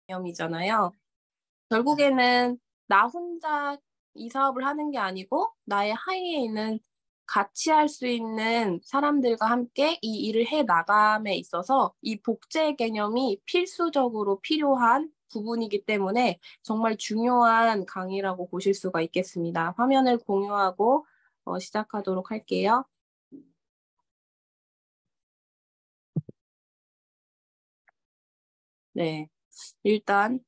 개념이잖아요. 결국에는 나 혼자 이 사업을 하는 게 아니고 나의 하위에 있는 같이 할 수 있는 사람들과 함께 이 일을 해 나감에 있어서 이 복제 개념이 필수적으로 필요한 부분이기 때문에 정말 중요한 강의라고 보실 수가 있겠습니다. 화면을 공유하고 시작하도록 할게요. 네, 일단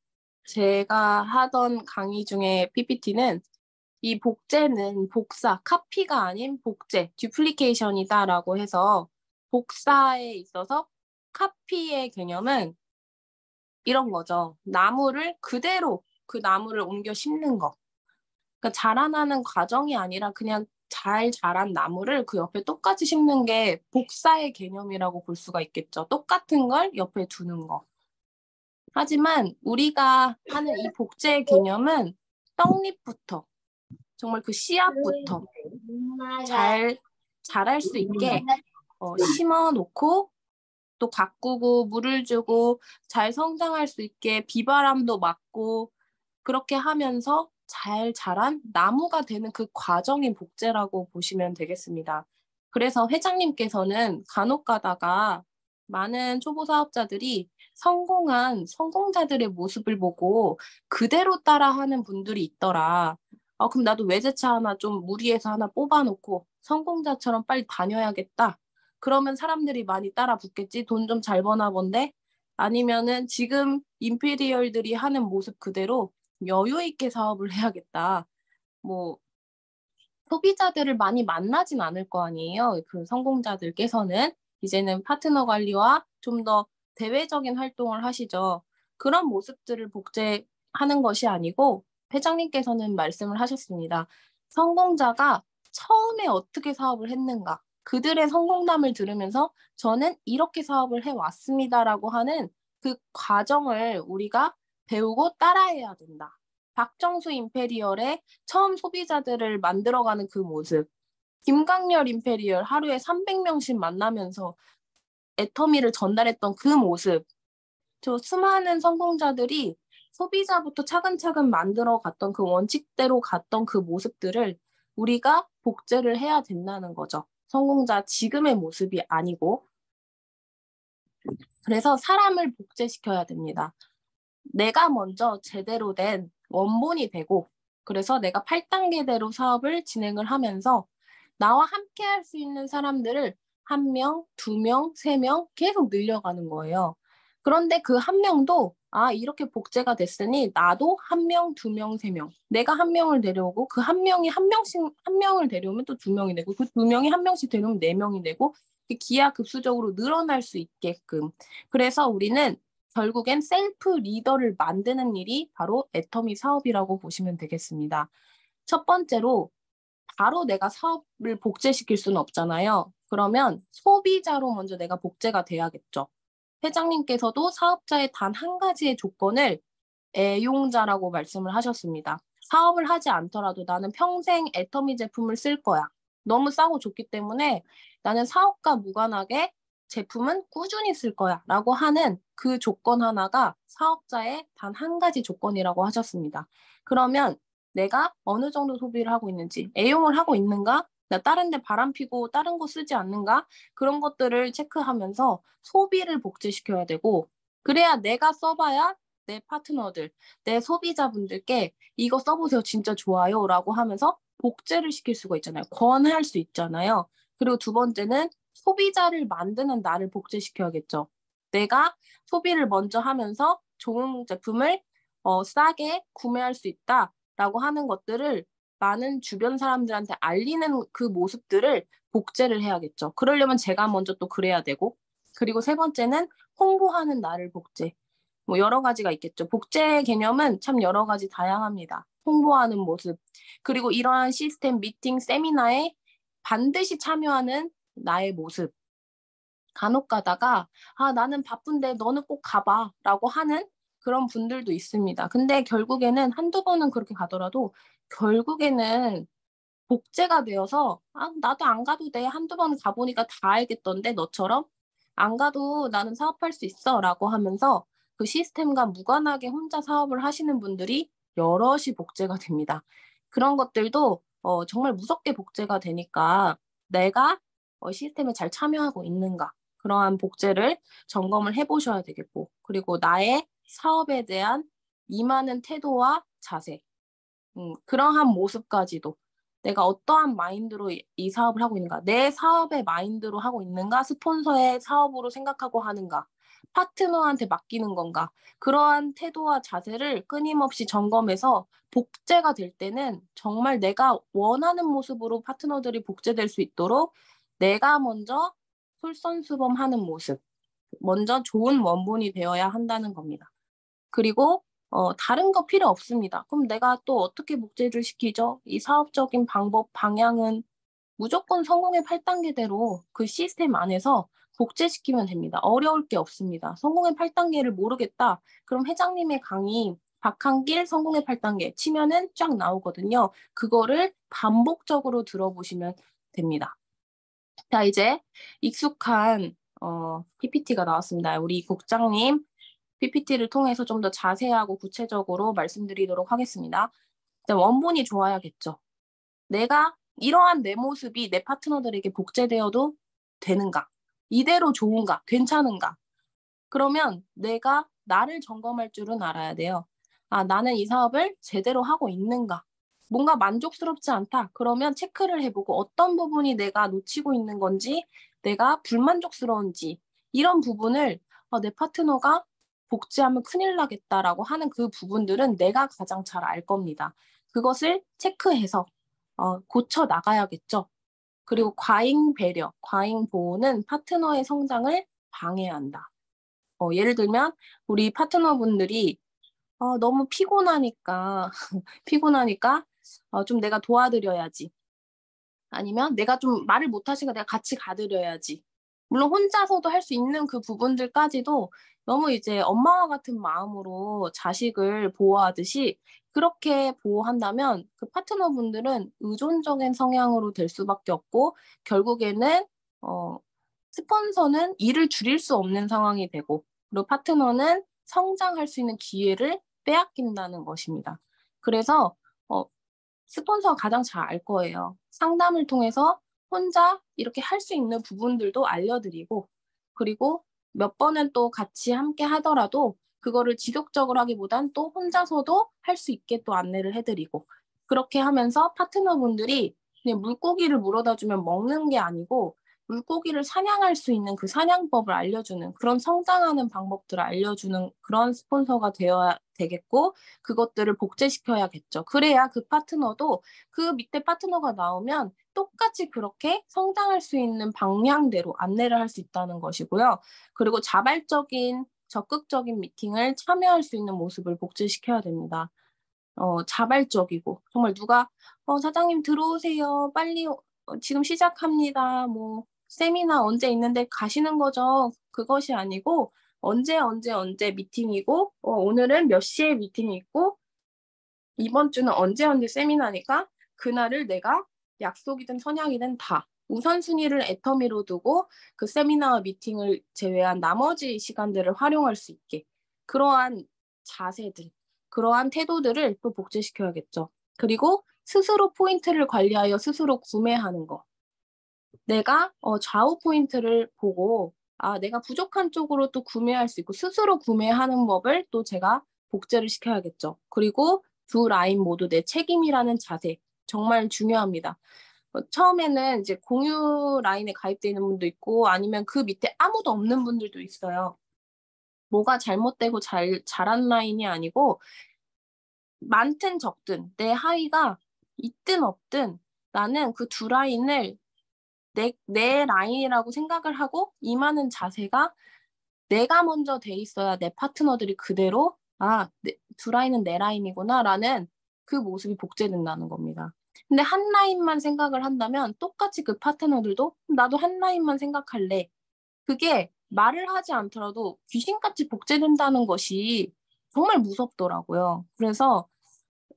제가 하던 강의 중에 PPT는 이 복제는 복사, 카피가 아닌 복제, 듀플리케이션이다라고 해서 복사에 있어서 카피의 개념은 이런 거죠. 나무를 그대로 그 나무를 옮겨 심는 거. 그러니까 자라나는 과정이 아니라 그냥 잘 자란 나무를 그 옆에 똑같이 심는 게 복사의 개념이라고 볼 수가 있겠죠. 똑같은 걸 옆에 두는 거. 하지만 우리가 하는 이 복제의 개념은 떡잎부터 정말 그 씨앗부터 잘 자랄 수 있게 심어 놓고 또 가꾸고 물을 주고 잘 성장할 수 있게 비바람도 맞고 그렇게 하면서 잘 자란 나무가 되는 그 과정이 복제라고 보시면 되겠습니다. 그래서 회장님께서는 간혹 가다가 많은 초보 사업자들이 성공한 성공자들의 모습을 보고 그대로 따라하는 분들이 있더라. 그럼 나도 외제차 하나 좀 무리해서 하나 뽑아놓고 성공자처럼 빨리 다녀야겠다. 그러면 사람들이 많이 따라 붙겠지. 돈 좀 잘 버나 본데. 아니면은 지금 임페리얼들이 하는 모습 그대로 여유 있게 사업을 해야겠다. 뭐 소비자들을 많이 만나진 않을 거 아니에요. 그 성공자들께서는 이제는 파트너 관리와 좀 더 대외적인 활동을 하시죠. 그런 모습들을 복제하는 것이 아니고 회장님께서는 말씀을 하셨습니다. 성공자가 처음에 어떻게 사업을 했는가, 그들의 성공담을 들으면서 저는 이렇게 사업을 해왔습니다라고 하는 그 과정을 우리가 배우고 따라해야 된다. 박정수 임페리얼의 처음 소비자들을 만들어가는 그 모습, 김강렬 임페리얼 하루에 300명씩 만나면서 애터미를 전달했던 그 모습, 저 수많은 성공자들이 소비자부터 차근차근 만들어 갔던 그 원칙대로 갔던 그 모습들을 우리가 복제를 해야 된다는 거죠. 성공자 지금의 모습이 아니고. 그래서 사람을 복제시켜야 됩니다. 내가 먼저 제대로 된 원본이 되고, 그래서 내가 8단계대로 사업을 진행을 하면서 나와 함께 할 수 있는 사람들을 1명, 2명, 3명 계속 늘려가는 거예요. 그런데 그 1명도 이렇게 복제가 됐으니 나도 1명, 2명, 3명. 내가 1명을 데려오고 그 1명이 1명씩 1명을 데려오면 또 2명이 되고 그 2명이 1명씩 데려오면 4명이 되고 기하급수적으로 늘어날 수 있게끔. 그래서 우리는 결국엔 셀프 리더를 만드는 일이 바로 애터미 사업이라고 보시면 되겠습니다. 첫 번째로 바로 내가 사업을 복제시킬 수는 없잖아요. 그러면 소비자로 먼저 내가 복제가 돼야겠죠. 회장님께서도 사업자의 단 한 가지의 조건을 애용자라고 말씀을 하셨습니다. 사업을 하지 않더라도 나는 평생 애터미 제품을 쓸 거야. 너무 싸고 좋기 때문에 나는 사업과 무관하게 제품은 꾸준히 쓸 거야 라고 하는 그 조건 하나가 사업자의 단 한 가지 조건이라고 하셨습니다. 그러면 내가 어느 정도 소비를 하고 있는지, 애용을 하고 있는가? 나 다른 데 바람 피고 다른 거 쓰지 않는가? 그런 것들을 체크하면서 소비를 복제시켜야 되고, 그래야 내가 써봐야 내 파트너들, 내 소비자분들께 이거 써보세요. 진짜 좋아요. 라고 하면서 복제를 시킬 수가 있잖아요. 권할 수 있잖아요. 그리고 두 번째는 소비자를 만드는 나를 복제시켜야겠죠. 내가 소비를 먼저 하면서 좋은 제품을 싸게 구매할 수 있다라고 하는 것들을 많은 주변 사람들한테 알리는 그 모습들을 복제를 해야겠죠. 그러려면 제가 먼저 또 그래야 되고, 그리고 세 번째는 홍보하는 나를 복제. 뭐 여러 가지가 있겠죠. 복제 개념은 참 여러 가지 다양합니다. 홍보하는 모습, 그리고 이러한 시스템, 미팅, 세미나에 반드시 참여하는 나의 모습. 간혹 가다가 나는 바쁜데 너는 꼭 가봐 라고 하는 그런 분들도 있습니다. 근데 결국에는 한두 번은 그렇게 가더라도 결국에는 복제가 되어서 나도 안 가도 돼. 한두 번 가보니까 다 알겠던데 너처럼 안 가도 나는 사업할 수 있어 라고 하면서 그 시스템과 무관하게 혼자 사업을 하시는 분들이 여럿이 복제가 됩니다. 그런 것들도 정말 무섭게 복제가 되니까 내가 시스템에 잘 참여하고 있는가, 그러한 복제를 점검을 해 보셔야 되겠고, 그리고 나의 사업에 대한 임하는 태도와 자세, 그러한 모습까지도 내가 어떠한 마인드로 이 사업을 하고 있는가, 내 사업의 마인드로 하고 있는가, 스폰서의 사업으로 생각하고 하는가, 파트너한테 맡기는 건가, 그러한 태도와 자세를 끊임없이 점검해서 복제가 될 때는 정말 내가 원하는 모습으로 파트너들이 복제될 수 있도록 내가 먼저 솔선수범하는 모습, 먼저 좋은 원본이 되어야 한다는 겁니다. 그리고 다른 거 필요 없습니다. 그럼 내가 또 어떻게 복제를 시키죠? 이 사업적인 방법, 방향은 무조건 성공의 8단계대로 그 시스템 안에서 복제시키면 됩니다. 어려울 게 없습니다. 성공의 8단계를 모르겠다. 그럼 회장님의 강의 박한길 성공의 8단계 치면은 쫙 나오거든요. 그거를 반복적으로 들어보시면 됩니다. 자, 이제 익숙한 PPT가 나왔습니다. 우리 국장님 PPT를 통해서 좀 더 자세하고 구체적으로 말씀드리도록 하겠습니다. 일단 원본이 좋아야겠죠. 내가 이러한 내 모습이 내 파트너들에게 복제되어도 되는가? 이대로 좋은가? 괜찮은가? 그러면 내가 나를 점검할 줄은 알아야 돼요. 아, 나는 이 사업을 제대로 하고 있는가? 뭔가 만족스럽지 않다. 그러면 체크를 해보고 어떤 부분이 내가 놓치고 있는 건지, 내가 불만족스러운지, 이런 부분을 내 파트너가 복제하면 큰일 나겠다라고 하는 그 부분들은 내가 가장 잘 알 겁니다. 그것을 체크해서 고쳐 나가야겠죠. 그리고 과잉 배려, 과잉 보호는 파트너의 성장을 방해한다. 예를 들면 우리 파트너분들이 너무 피곤하니까 피곤하니까 좀 내가 도와드려야지. 아니면 내가 좀 말을 못하시니까 내가 같이 가드려야지. 물론 혼자서도 할 수 있는 그 부분들까지도 너무 이제 엄마와 같은 마음으로 자식을 보호하듯이 그렇게 보호한다면 그 파트너분들은 의존적인 성향으로 될 수밖에 없고, 결국에는 스폰서는 일을 줄일 수 없는 상황이 되고, 그리고 파트너는 성장할 수 있는 기회를 빼앗긴다는 것입니다. 그래서 스폰서가 가장 잘 알 거예요. 상담을 통해서 혼자 이렇게 할 수 있는 부분들도 알려드리고, 그리고 몇 번은 또 같이 함께 하더라도 그거를 지속적으로 하기보단 또 혼자서도 할 수 있게 또 안내를 해드리고, 그렇게 하면서 파트너분들이 그냥 물고기를 물어다 주면 먹는 게 아니고 물고기를 사냥할 수 있는 그 사냥법을 알려주는, 그런 성장하는 방법들을 알려주는 그런 스폰서가 되어야 되겠고, 그것들을 복제시켜야겠죠. 그래야 그 파트너도 그 밑에 파트너가 나오면 똑같이 그렇게 성장할 수 있는 방향대로 안내를 할 수 있다는 것이고요. 그리고 자발적인 적극적인 미팅을 참여할 수 있는 모습을 복제시켜야 됩니다. 자발적이고 정말 누가 사장님 들어오세요. 빨리 지금 시작합니다. 뭐 세미나 언제 있는데 가시는 거죠. 그것이 아니고 언제 미팅이고 오늘은 몇 시에 미팅이 있고 이번 주는 언제 세미나니까 그날을 내가 약속이든 선약이든 다 우선순위를 애터미로 두고 그 세미나와 미팅을 제외한 나머지 시간들을 활용할 수 있게, 그러한 자세들, 그러한 태도들을 또 복제시켜야겠죠. 그리고 스스로 포인트를 관리하여 스스로 구매하는 거. 내가 좌우 포인트를 보고 내가 부족한 쪽으로 또 구매할 수 있고 스스로 구매하는 법을 또 제가 복제를 시켜야겠죠. 그리고 두 라인 모두 내 책임이라는 자세 정말 중요합니다. 처음에는 이제 공유 라인에 가입되어 있는 분도 있고 아니면 그 밑에 아무도 없는 분들도 있어요. 뭐가 잘못되고 잘한 라인이 아니고 많든 적든 내 하위가 있든 없든 나는 그 두 라인을 내 라인이라고 생각을 하고 임하는 자세가 내가 먼저 돼 있어야 내 파트너들이 그대로 두 라인은 내 라인이구나 라는 그 모습이 복제된다는 겁니다. 근데 한 라인만 생각을 한다면 똑같이 그 파트너들도 나도 한 라인만 생각할래. 그게 말을 하지 않더라도 귀신같이 복제된다는 것이 정말 무섭더라고요. 그래서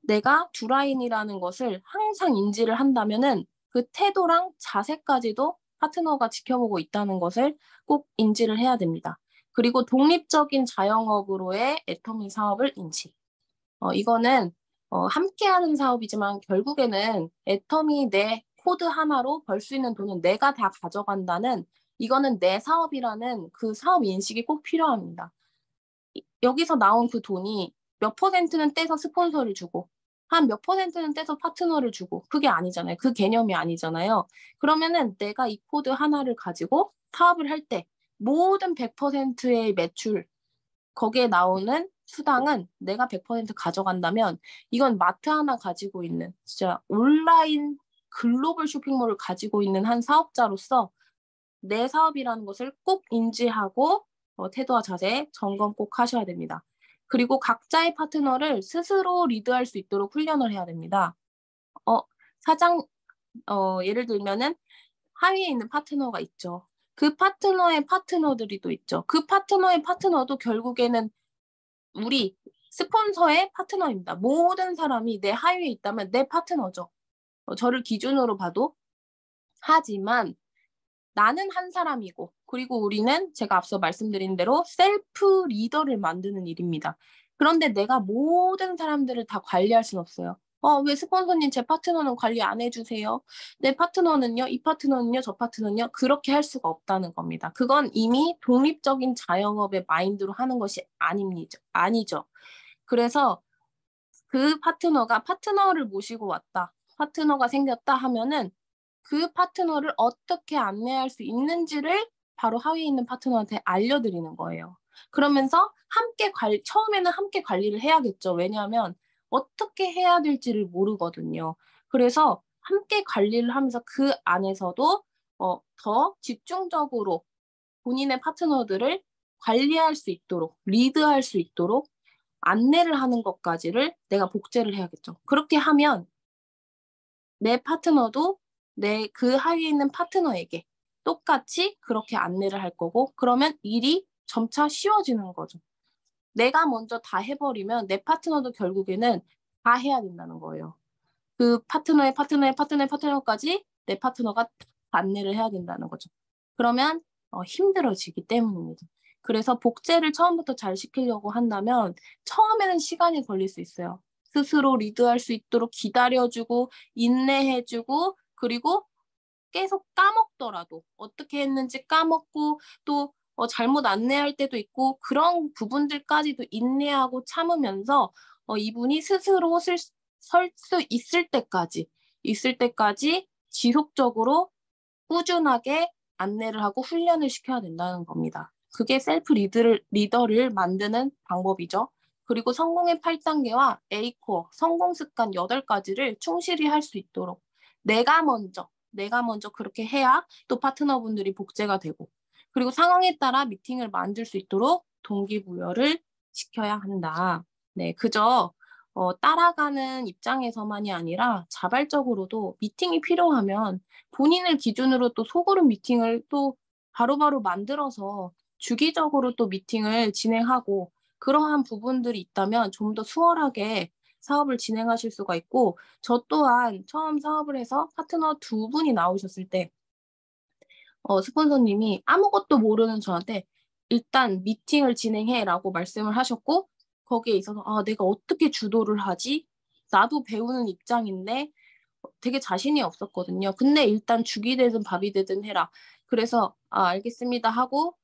내가 두 라인이라는 것을 항상 인지를 한다면은 그 태도랑 자세까지도 파트너가 지켜보고 있다는 것을 꼭 인지를 해야 됩니다. 그리고 독립적인 자영업으로의 애터미 사업을 인지. 이거는 함께하는 사업이지만 결국에는 애터미 내 코드 하나로 벌 수 있는 돈은 내가 다 가져간다는, 이거는 내 사업이라는 그 사업 인식이 꼭 필요합니다. 여기서 나온 그 돈이 몇 퍼센트는 떼서 스폰서를 주고 한 몇 퍼센트는 떼서 파트너를 주고, 그게 아니잖아요. 그 개념이 아니잖아요. 그러면은 내가 이 코드 하나를 가지고 사업을 할 때 모든 100%의 매출, 거기에 나오는 수당은 내가 100% 가져간다면, 이건 마트 하나 가지고 있는, 진짜 온라인 글로벌 쇼핑몰을 가지고 있는 한 사업자로서 내 사업이라는 것을 꼭 인지하고 태도와 자세 점검 꼭 하셔야 됩니다. 그리고 각자의 파트너를 스스로 리드할 수 있도록 훈련을 해야 됩니다. 어, 사장, 예를 들면은 하위에 있는 파트너가 있죠. 그 파트너의 파트너들이 또 있죠. 그 파트너의 파트너도 결국에는 우리 스폰서의 파트너입니다. 모든 사람이 내 하위에 있다면 내 파트너죠. 저를 기준으로 봐도. 하지만 나는 한 사람이고, 그리고 우리는 제가 앞서 말씀드린 대로 셀프 리더를 만드는 일입니다. 그런데 내가 모든 사람들을 다 관리할 수는 없어요. 왜 스폰서님 제 파트너는 관리 안 해주세요? 내 파트너는요? 이 파트너는요? 저 파트너는요? 그렇게 할 수가 없다는 겁니다. 그건 이미 독립적인 자영업의 마인드로 하는 것이 아니죠. 그래서 그 파트너가 파트너를 모시고 왔다, 파트너가 생겼다 하면은 그 파트너를 어떻게 안내할 수 있는지를 바로 하위에 있는 파트너한테 알려드리는 거예요. 그러면서 처음에는 함께 관리를 해야겠죠. 왜냐하면 어떻게 해야 될지를 모르거든요. 그래서 함께 관리를 하면서 그 안에서도 더 집중적으로 본인의 파트너들을 관리할 수 있도록, 리드할 수 있도록 안내를 하는 것까지를 내가 복제를 해야겠죠. 그렇게 하면 내 파트너도 내 그 하위에 있는 파트너에게 똑같이 그렇게 안내를 할 거고, 그러면 일이 점차 쉬워지는 거죠. 내가 먼저 다 해버리면 내 파트너도 결국에는 다 해야 된다는 거예요. 그 파트너의 파트너까지 내 파트너가 안내를 해야 된다는 거죠. 그러면 힘들어지기 때문입니다. 그래서 복제를 처음부터 잘 시키려고 한다면 처음에는 시간이 걸릴 수 있어요. 스스로 리드할 수 있도록 기다려주고 인내해주고, 그리고 계속 까먹더라도 어떻게 했는지 까먹고, 또 잘못 안내할 때도 있고, 그런 부분들까지도 인내하고 참으면서 이분이 스스로 설 수 있을 때까지 지속적으로 꾸준하게 안내를 하고 훈련을 시켜야 된다는 겁니다. 그게 리더를 만드는 방법이죠. 그리고 성공의 8단계와 A코어, 성공 습관 8가지를 충실히 할 수 있도록 내가 먼저 그렇게 해야 또 파트너분들이 복제가 되고, 그리고 상황에 따라 미팅을 만들 수 있도록 동기부여를 시켜야 한다. 네, 그저 따라가는 입장에서만이 아니라 자발적으로도 미팅이 필요하면 본인을 기준으로 또 소그룹 미팅을 또 바로바로 만들어서 주기적으로 또 미팅을 진행하고, 그러한 부분들이 있다면 좀 더 수월하게 사업을 진행하실 수가 있고, 저 또한 처음 사업을 해서 파트너 두 분이 나오셨을 때 스폰서님이 아무것도 모르는 저한테 일단 미팅을 진행해라고 말씀을 하셨고, 거기에 있어서 내가 어떻게 주도를 하지? 나도 배우는 입장인데 되게 자신이 없었거든요. 근데 일단 죽이 되든 밥이 되든 해라. 그래서 알겠습니다 하고,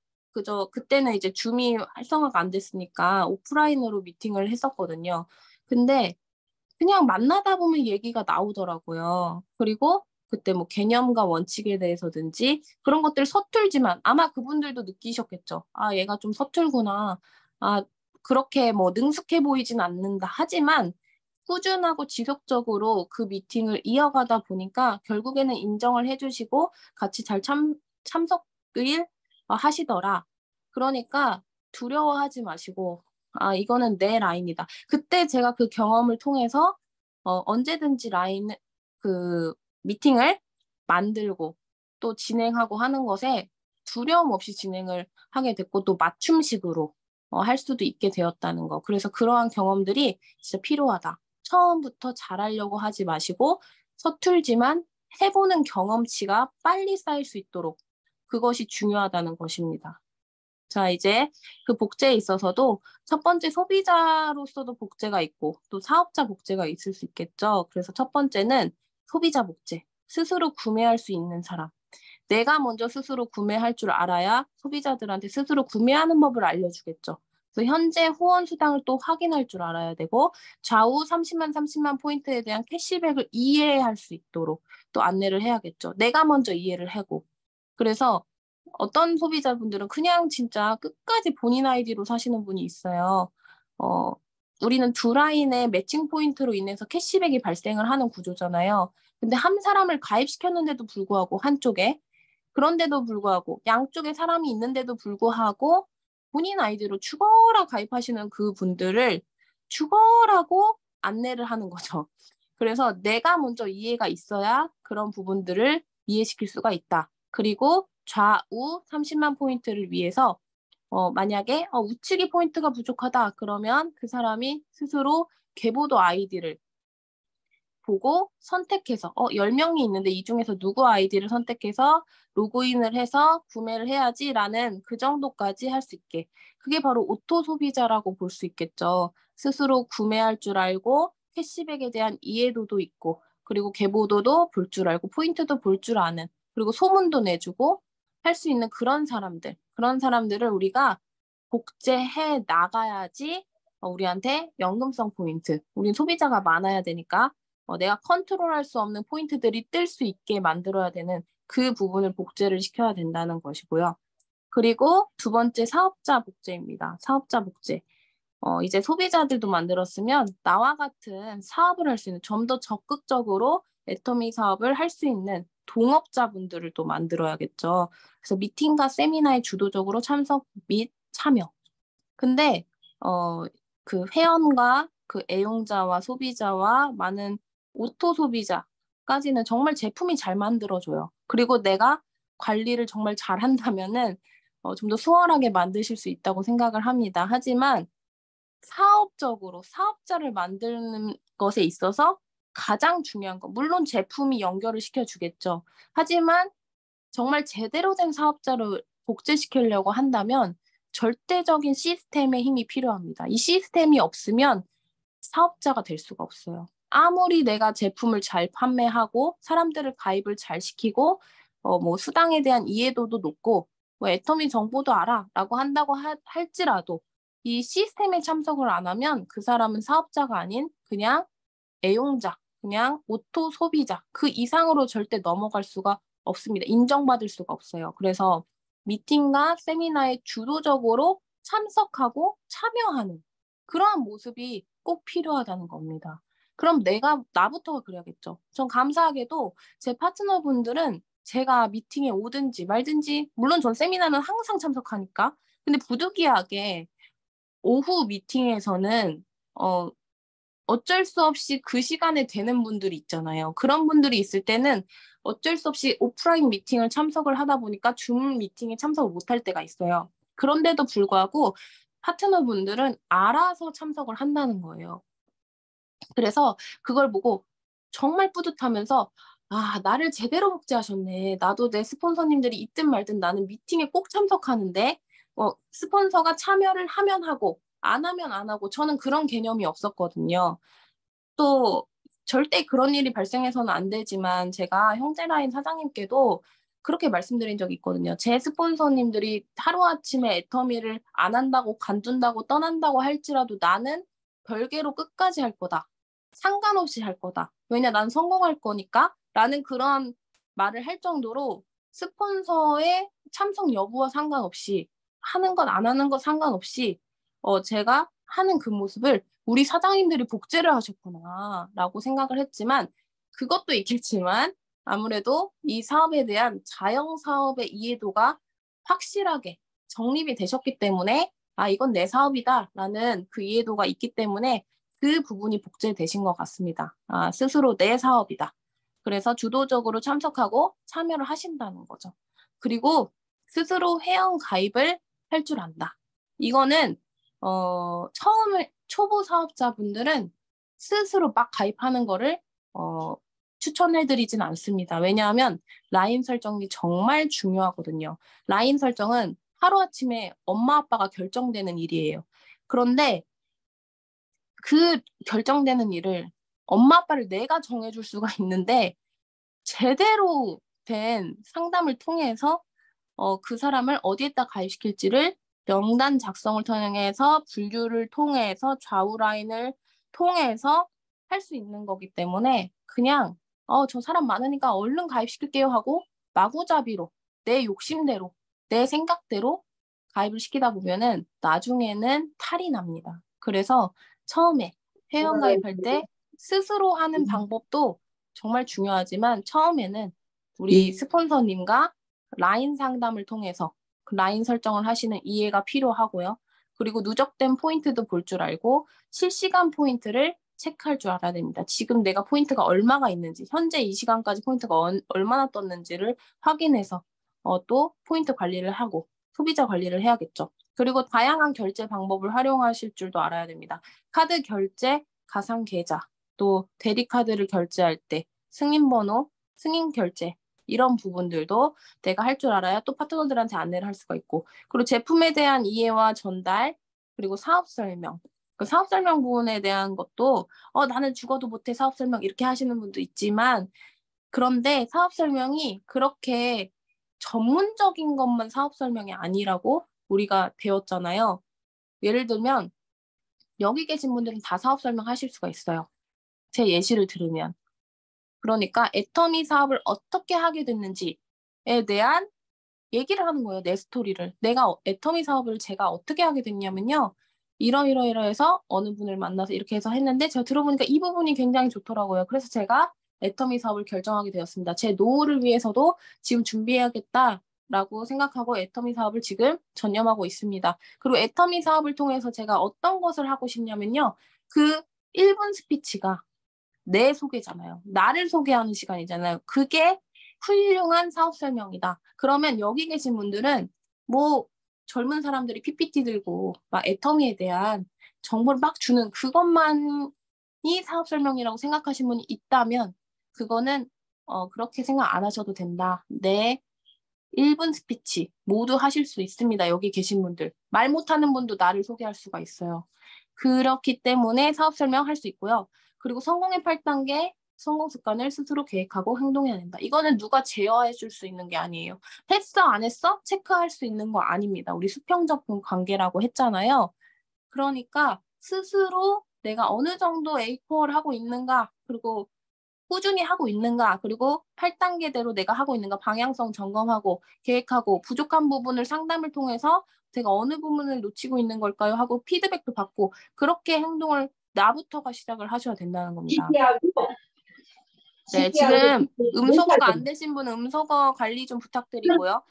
그때는 이제 줌이 활성화가 안 됐으니까 오프라인으로 미팅을 했었거든요. 근데 그냥 만나다 보면 얘기가 나오더라고요. 그리고 그때 뭐 개념과 원칙에 대해서든지 그런 것들 서툴지만 아마 그분들도 느끼셨겠죠. 얘가 좀 서툴구나. 아, 그렇게 뭐 능숙해 보이진 않는다. 하지만 꾸준하고 지속적으로 그 미팅을 이어가다 보니까 결국에는 인정을 해주시고 같이 잘 참석을 하시더라. 그러니까 두려워하지 마시고, 이거는 내 라인이다. 그때 제가 그 경험을 통해서 언제든지 그 미팅을 만들고 또 진행하고 하는 것에 두려움 없이 진행을 하게 됐고, 또 맞춤식으로 할 수도 있게 되었다는 거. 그래서 그러한 경험들이 진짜 필요하다. 처음부터 잘하려고 하지 마시고 서툴지만 해보는 경험치가 빨리 쌓일 수 있도록, 그것이 중요하다는 것입니다. 자, 이제 그 복제에 있어서도 첫 번째 소비자로서도 복제가 있고 또 사업자 복제가 있을 수 있겠죠. 그래서 첫 번째는 소비자 복제. 스스로 구매할 수 있는 사람. 내가 먼저 스스로 구매할 줄 알아야 소비자들한테 스스로 구매하는 법을 알려주겠죠. 그래서 현재 후원 수당을 또 확인할 줄 알아야 되고 좌우 30만 포인트에 대한 캐시백을 이해할 수 있도록 또 안내를 해야겠죠. 내가 먼저 이해를 하고. 그래서 어떤 소비자분들은 그냥 진짜 끝까지 본인 아이디로 사시는 분이 있어요. 어, 우리는 두 라인의 매칭 포인트로 인해서 캐시백이 발생을 하는 구조잖아요. 근데 한 사람을 가입시켰는데도 불구하고 한쪽에 그런데도 불구하고 양쪽에 사람이 있는데도 불구하고 본인 아이디로 죽어라 가입하시는 그 분들을 죽어라고 안내를 하는 거죠. 그래서 내가 먼저 이해가 있어야 그런 부분들을 이해시킬 수가 있다. 그리고 좌우 30만 포인트를 위해서 만약에 우측이 포인트가 부족하다 그러면 그 사람이 스스로 계보도 아이디를 보고 선택해서 10명이 있는데 이 중에서 누구 아이디를 선택해서 로그인을 해서 구매를 해야지라는 그 정도까지 할 수 있게. 그게 바로 오토 소비자라고 볼 수 있겠죠. 스스로 구매할 줄 알고 캐시백에 대한 이해도도 있고 그리고 계보도도 볼 줄 알고 포인트도 볼 줄 아는 그리고 소문도 내주고 할 수 있는 그런 사람들. 그런 사람들을 우리가 복제해 나가야지 우리한테 연금성 포인트. 우린 소비자가 많아야 되니까 내가 컨트롤할 수 없는 포인트들이 뜰 수 있게 만들어야 되는 그 부분을 복제를 시켜야 된다는 것이고요. 그리고 두 번째 사업자 복제입니다. 사업자 복제. 이제 소비자들도 만들었으면 나와 같은 사업을 할 수 있는 좀 더 적극적으로 애터미 사업을 할 수 있는 동업자분들을 또 만들어야겠죠. 그래서 미팅과 세미나에 주도적으로 참석 및 참여. 근데 그 회원과 그 애용자와 소비자와 많은 오토 소비자까지는 정말 제품이 잘 만들어줘요. 그리고 내가 관리를 정말 잘한다면은 좀 더 수월하게 만드실 수 있다고 생각을 합니다. 하지만 사업적으로 사업자를 만드는 것에 있어서 가장 중요한 건 물론 제품이 연결을 시켜주겠죠. 하지만 정말 제대로 된 사업자를 복제시키려고 한다면 절대적인 시스템의 힘이 필요합니다. 이 시스템이 없으면 사업자가 될 수가 없어요. 아무리 내가 제품을 잘 판매하고 사람들을 가입을 잘 시키고 뭐 수당에 대한 이해도도 높고 뭐 애터미 정보도 알아라고 한다고 할지라도 이 시스템에 참석을 안 하면 그 사람은 사업자가 아닌 그냥 애용자, 그냥 오토 소비자 그 이상으로 절대 넘어갈 수가 없습니다. 인정받을 수가 없어요. 그래서 미팅과 세미나에 주도적으로 참석하고 참여하는 그러한 모습이 꼭 필요하다는 겁니다. 그럼 나부터가 그래야겠죠. 전 감사하게도 제 파트너분들은 제가 미팅에 오든지 말든지, 물론 전 세미나는 항상 참석하니까. 근데 부득이하게 오후 미팅에서는 어, 어쩔 수 없이 그 시간에 되는 분들이 있잖아요. 그런 분들이 있을 때는 어쩔 수 없이 오프라인 미팅을 참석을 하다 보니까 줌 미팅에 참석을 못할 때가 있어요. 그런데도 불구하고 파트너분들은 알아서 참석을 한다는 거예요. 그래서 그걸 보고 정말 뿌듯하면서 나를 제대로 복제하셨네. 나도 내 스폰서님들이 있든 말든 나는 미팅에 꼭 참석하는데 스폰서가 참여를 하면 하고 안 하면 안 하고 저는 그런 개념이 없었거든요. 또 절대 그런 일이 발생해서는 안 되지만 제가 형제라인 사장님께도 그렇게 말씀드린 적이 있거든요. 제 스폰서님들이 하루아침에 애터미를 안 한다고 관둔다고 떠난다고 할지라도 나는 별개로 끝까지 할 거다. 상관없이 할 거다. 왜냐, 난 성공할 거니까. 라는 그런 말을 할 정도로 스폰서의 참석 여부와 상관없이 하는 것 안 하는 것 상관없이 제가 하는 그 모습을 우리 사장님들이 복제를 하셨구나라고 생각을 했지만 그것도 있겠지만 아무래도 이 사업에 대한 자영 사업의 이해도가 확실하게 정립이 되셨기 때문에 이건 내 사업이다라는 그 이해도가 있기 때문에 그 부분이 복제되신 것 같습니다. 스스로 내 사업이다. 그래서 주도적으로 참석하고 참여를 하신다는 거죠. 그리고 스스로 회원 가입을 할 줄 안다. 이거는 초보 사업자분들은 스스로 막 가입하는 거를 추천해드리진 않습니다. 왜냐하면 라인 설정이 정말 중요하거든요. 라인 설정은 하루아침에 엄마 아빠가 결정되는 일이에요. 그런데 그 결정되는 일을 엄마 아빠를 내가 정해줄 수가 있는데 제대로 된 상담을 통해서 그 사람을 어디에다 가입시킬지를 명단 작성을 통해서 분류를 통해서 좌우 라인을 통해서 할 수 있는 거기 때문에 그냥 저 사람 많으니까 얼른 가입시킬게요 하고 마구잡이로 내 욕심대로 내 생각대로 가입을 시키다 보면은 나중에는 탈이 납니다. 그래서 처음에 회원 가입할 때 스스로 하는 방법도 정말 중요하지만 처음에는 우리 스폰서님과 라인 상담을 통해서 그 라인 설정을 하시는 이해가 필요하고요. 그리고 누적된 포인트도 볼 줄 알고 실시간 포인트를 체크할 줄 알아야 됩니다. 지금 내가 포인트가 얼마가 있는지, 현재 이 시간까지 포인트가 얼마나 떴는지를 확인해서 또 포인트 관리를 하고 소비자 관리를 해야겠죠. 그리고 다양한 결제 방법을 활용하실 줄도 알아야 됩니다. 카드 결제, 가상 계좌, 또 대리카드를 결제할 때 승인번호, 승인 결제 이런 부분들도 내가 할 줄 알아야 또 파트너들한테 안내를 할 수가 있고 그리고 제품에 대한 이해와 전달 그리고 사업 설명 그 사업 설명 부분에 대한 것도 나는 죽어도 못해 사업 설명 이렇게 하시는 분도 있지만 그런데 사업 설명이 그렇게 전문적인 것만 사업 설명이 아니라고 우리가 배웠잖아요. 예를 들면 여기 계신 분들은 다 사업 설명하실 수가 있어요. 제 예시를 들으면. 그러니까 애터미 사업을 어떻게 하게 됐는지에 대한 얘기를 하는 거예요. 내 스토리를. 내가 애터미 사업을 제가 어떻게 하게 됐냐면요. 이러이러해서 어느 분을 만나서 이렇게 해서 했는데 제가 들어보니까 이 부분이 굉장히 좋더라고요. 그래서 제가 애터미 사업을 결정하게 되었습니다. 제 노후를 위해서도 지금 준비해야겠다라고 생각하고 애터미 사업을 지금 전념하고 있습니다. 그리고 애터미 사업을 통해서 제가 어떤 것을 하고 싶냐면요. 그 1분 스피치가 내 소개잖아요. 나를 소개하는 시간이잖아요. 그게 훌륭한 사업 설명이다. 그러면 여기 계신 분들은 뭐 젊은 사람들이 PPT 들고 막 애터미에 대한 정보를 막 주는 그것만이 사업 설명이라고 생각하시는 분이 있다면 그거는 그렇게 생각 안 하셔도 된다. 내 1분 스피치 모두 하실 수 있습니다. 여기 계신 분들. 말 못하는 분도 나를 소개할 수가 있어요. 그렇기 때문에 사업 설명할 수 있고요. 그리고 성공의 8단계 성공 습관을 스스로 계획하고 행동해야 된다. 이거는 누가 제어해 줄 수 있는 게 아니에요. 했어, 안 했어? 체크할 수 있는 거 아닙니다. 우리 수평적 관계라고 했잖아요. 그러니까 스스로 내가 어느 정도 A4를 하고 있는가, 그리고 꾸준히 하고 있는가, 그리고 8단계대로 내가 하고 있는가 방향성 점검하고 계획하고 부족한 부분을 상담을 통해서 제가 어느 부분을 놓치고 있는 걸까요? 하고 피드백도 받고 그렇게 행동을 나부터가 시작을 하셔야 된다는 겁니다. 네, 지금 음소거가 안 되신 분은 음소거 관리 좀 부탁드리고요.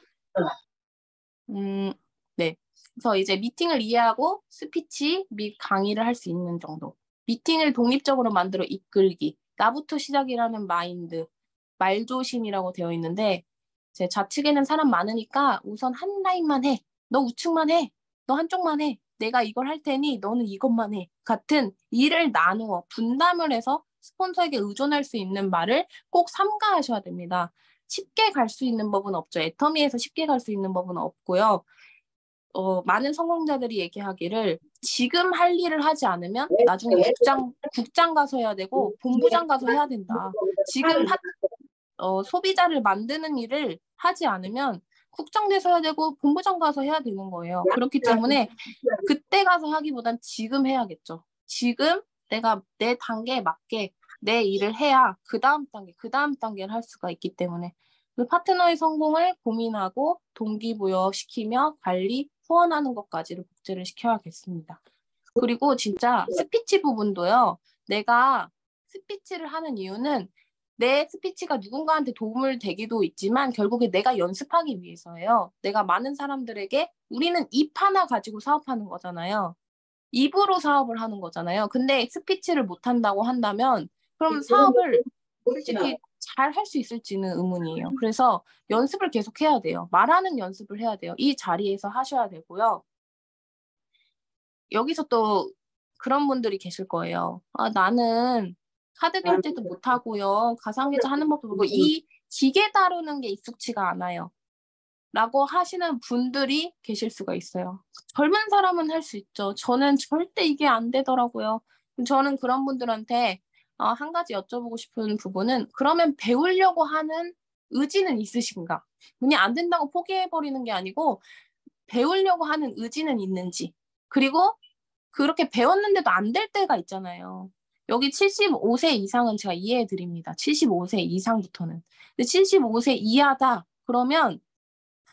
네. 그래서 이제 미팅을 이해하고 스피치 및 강의를 할 수 있는 정도. 미팅을 독립적으로 만들어 이끌기. 나부터 시작이라는 마인드. 말조심이라고 되어 있는데 제 좌측에는 사람 많으니까 우선 한 라인만 해. 너 우측만 해. 너 한쪽만 해. 내가 이걸 할 테니 너는 이것만 해. 같은 일을 나누어 분담을 해서 스폰서에게 의존할 수 있는 말을 꼭 삼가하셔야 됩니다. 쉽게 갈 수 있는 법은 없죠. 애터미에서 쉽게 갈 수 있는 법은 없고요. 많은 성공자들이 얘기하기를 지금 할 일을 하지 않으면 나중에 국장 가서 해야 되고 본부장 가서 해야 된다. 지금 소비자를 만드는 일을 하지 않으면 국장 돼서 해야 되고 본부장 가서 해야 되는 거예요. 그렇기 때문에 그때 가서 하기보단 지금 해야겠죠. 지금 내가 내 단계에 맞게 내 일을 해야 그 다음 단계를 할 수가 있기 때문에 그 파트너의 성공을 고민하고 동기부여시키며 관리, 후원하는 것까지를 복제를 시켜야겠습니다. 그리고 진짜 스피치 부분도요. 내가 스피치를 하는 이유는 내 스피치가 누군가한테 도움을 되기도 있지만 결국에 내가 연습하기 위해서예요. 내가 많은 사람들에게 우리는 입 하나 가지고 사업하는 거잖아요. 입으로 사업을 하는 거잖아요. 근데 스피치를 못한다고 한다면 그럼 사업을 솔직히 잘 할 수 있을지는 의문이에요. 그래서 연습을 계속 해야 돼요. 말하는 연습을 해야 돼요. 이 자리에서 하셔야 되고요. 여기서 또 그런 분들이 계실 거예요. 나는 카드 결제도 못하고요. 가상계좌 하는 법도 모르고 이 기계 다루는 게 익숙치가 않아요. 라고 하시는 분들이 계실 수가 있어요. 젊은 사람은 할 수 있죠. 저는 절대 이게 안 되더라고요. 저는 그런 분들한테 한 가지 여쭤보고 싶은 부분은 그러면 배우려고 하는 의지는 있으신가? 그냥 안 된다고 포기해버리는 게 아니고 배우려고 하는 의지는 있는지, 그리고 그렇게 배웠는데도 안 될 때가 있잖아요. 여기 75세 이상은 제가 이해해 드립니다. 75세 이상부터는. 근데 75세 이하다 그러면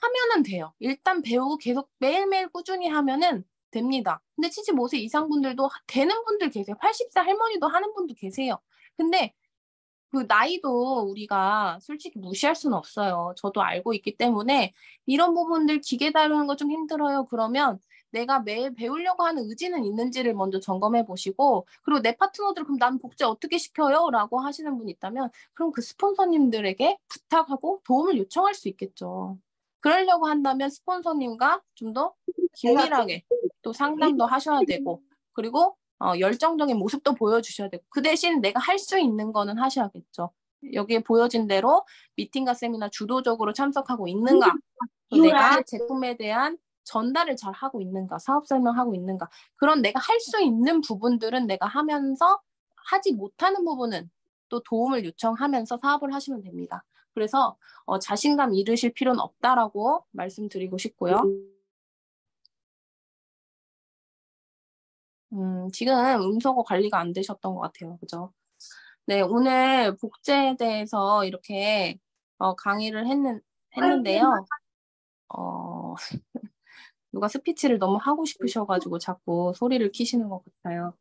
하면은 돼요. 일단 배우고 계속 매일매일 꾸준히 하면은 됩니다. 근데 75세 이상 분들도 되는 분들 계세요. 80세 할머니도 하는 분도 계세요. 근데 그 나이도 우리가 솔직히 무시할 수는 없어요. 저도 알고 있기 때문에 이런 부분들 기계 다루는 거 좀 힘들어요. 그러면 내가 매일 배우려고 하는 의지는 있는지를 먼저 점검해 보시고, 그리고 내 파트너들 그럼 난 복제 어떻게 시켜요? 라고 하시는 분이 있다면 그럼 그 스폰서님들에게 부탁하고 도움을 요청할 수 있겠죠. 그러려고 한다면 스폰서님과 좀 더 긴밀하게 또 상담도 하셔야 되고, 그리고 열정적인 모습도 보여주셔야 되고, 그 대신 내가 할 수 있는 거는 하셔야겠죠. 여기에 보여진 대로 미팅과 세미나 주도적으로 참석하고 있는가, 또 내가 제품에 대한 전달을 잘 하고 있는가, 사업 설명하고 있는가, 그런 내가 할 수 있는 부분들은 내가 하면서 하지 못하는 부분은 또 도움을 요청하면서 사업을 하시면 됩니다. 그래서 자신감 잃으실 필요는 없다라고 말씀드리고 싶고요. 지금 음소거 관리가 안 되셨던 것 같아요. 그죠? 네, 오늘 복제에 대해서 이렇게 강의를 했는데요. 누가 스피치를 너무 하고 싶으셔가지고 자꾸 소리를 키시는 것 같아요.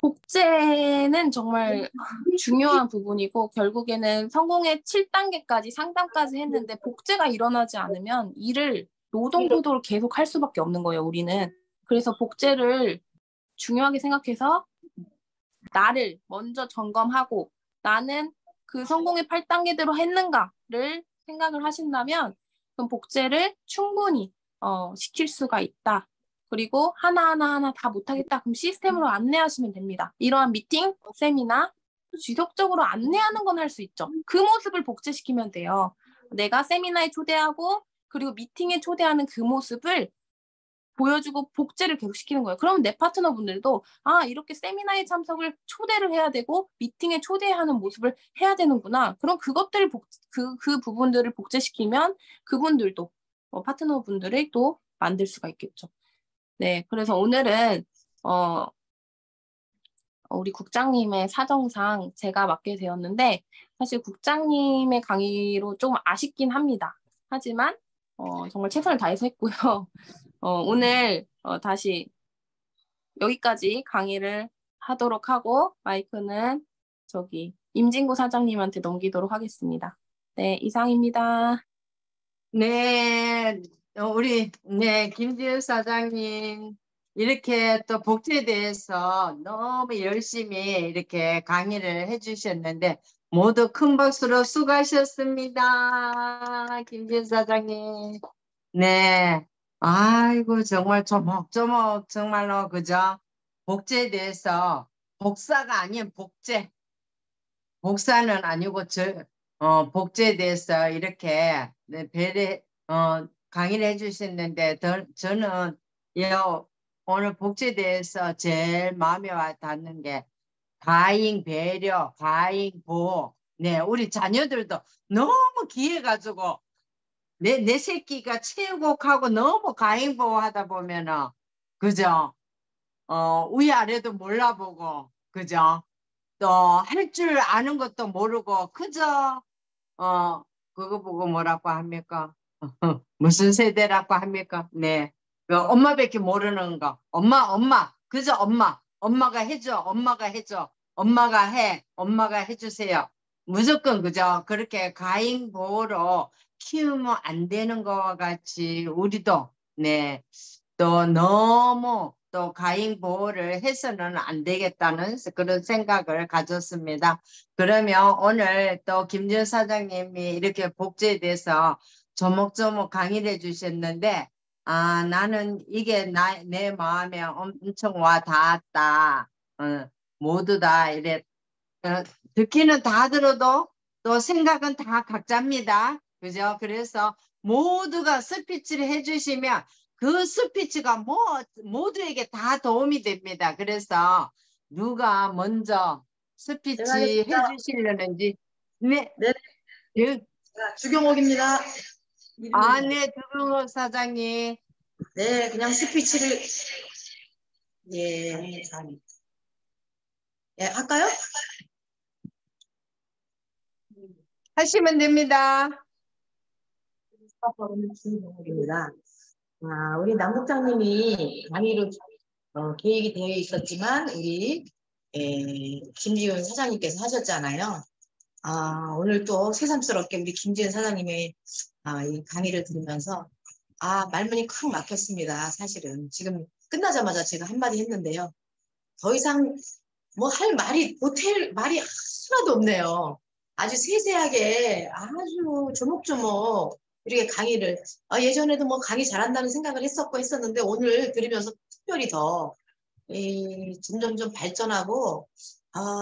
복제는 정말 중요한 부분이고 결국에는 성공의 7단계까지 상담까지 했는데 복제가 일어나지 않으면 일을 노동구도를 계속 할 수밖에 없는 거예요, 우리는. 그래서 복제를 중요하게 생각해서 나를 먼저 점검하고 나는 그 성공의 8단계대로 했는가를 생각을 하신다면 그럼 복제를 충분히 시킬 수가 있다. 그리고 하나하나 다 못하겠다. 그럼 시스템으로 안내하시면 됩니다. 이러한 미팅, 세미나 지속적으로 안내하는 건 할 수 있죠. 그 모습을 복제시키면 돼요. 내가 세미나에 초대하고 그리고 미팅에 초대하는 그 모습을 보여주고 복제를 계속 시키는 거예요. 그러면 내 파트너분들도 이렇게 세미나에 참석을 초대를 해야 되고 미팅에 초대하는 모습을 해야 되는구나. 그럼 그것들을 그 부분들을 복제시키면 그분들도 파트너분들을 또 만들 수가 있겠죠. 네, 그래서 오늘은 우리 국장님의 사정상 제가 맡게 되었는데 사실 국장님의 강의로 조금 아쉽긴 합니다. 하지만 정말 최선을 다해서 했고요. 오늘 다시 여기까지 강의를 하도록 하고 마이크는 저기 임진구 사장님한테 넘기도록 하겠습니다. 네, 이상입니다. 네, 김지은 사장님, 이렇게 또 복지에 대해서 너무 열심히 이렇게 강의를 해주셨는데, 모두 큰 박수로 수고하셨습니다. 김지은 사장님. 네. 아이고, 정말 조목조목, 정말로, 그죠? 복지에 대해서, 복사가 아닌 복제. 복사는 아니고 복제에 대해서 이렇게 강의를 해주셨는데 저는 오늘 복제에 대해서 제일 마음에 와 닿는 게 가잉 배려, 가잉 보호. 네, 우리 자녀들도 너무 귀해가지고 내 새끼가 최고하고 너무 가잉 보호하다 보면은 그죠? 위아래도 몰라보고 그죠? 또 할 줄 아는 것도 모르고 그저 그거 보고 뭐라고 합니까? 무슨 세대라고 합니까? 네. 그 엄마밖에 모르는 거. 엄마. 그저 엄마가 해줘. 엄마가 해. 엄마가 해주세요. 무조건 그저 그렇게 가잉 보호로 키우면 안 되는 거와 같이 우리도 네. 또 너무 또 가잉 보호를 해서는 안 되겠다는 그런 생각을 가졌습니다. 그러면 오늘 또 김지은 사장님이 이렇게 복지에 대해서 조목조목 강의를 해주셨는데 나는 이게 내 마음에 엄청 와 닿았다. 모두 다 이래 듣기는 다 들어도 또 생각은 다 각자입니다. 그죠? 그래서 모두가 스피치를 해주시면 그 스피치가 모두에게 다 도움이 됩니다. 그래서 누가 먼저 스피치 해주시려는지. 네. 네. 예. 주경옥입니다. 네, 주경옥 사장님. 네, 그냥 스피치를 예, 할까요? 하시면 됩니다. 주경옥입니다. 우리 남국장님이 강의로 계획이 되어 있었지만 우리 김지은 사장님께서 하셨잖아요. 오늘 또 새삼스럽게 우리 김지은 사장님의 이 강의를 들으면서 말문이 콱 막혔습니다. 사실은 지금 끝나자마자 제가 한마디 했는데요. 더 이상 뭐 할 말이 보탤 말이 하나도 없네요. 아주 세세하게 아주 조목조목 이렇게 강의를 예전에도 뭐 강의 잘한다는 생각을 했었는데 오늘 들으면서 특별히 더 점점점 발전하고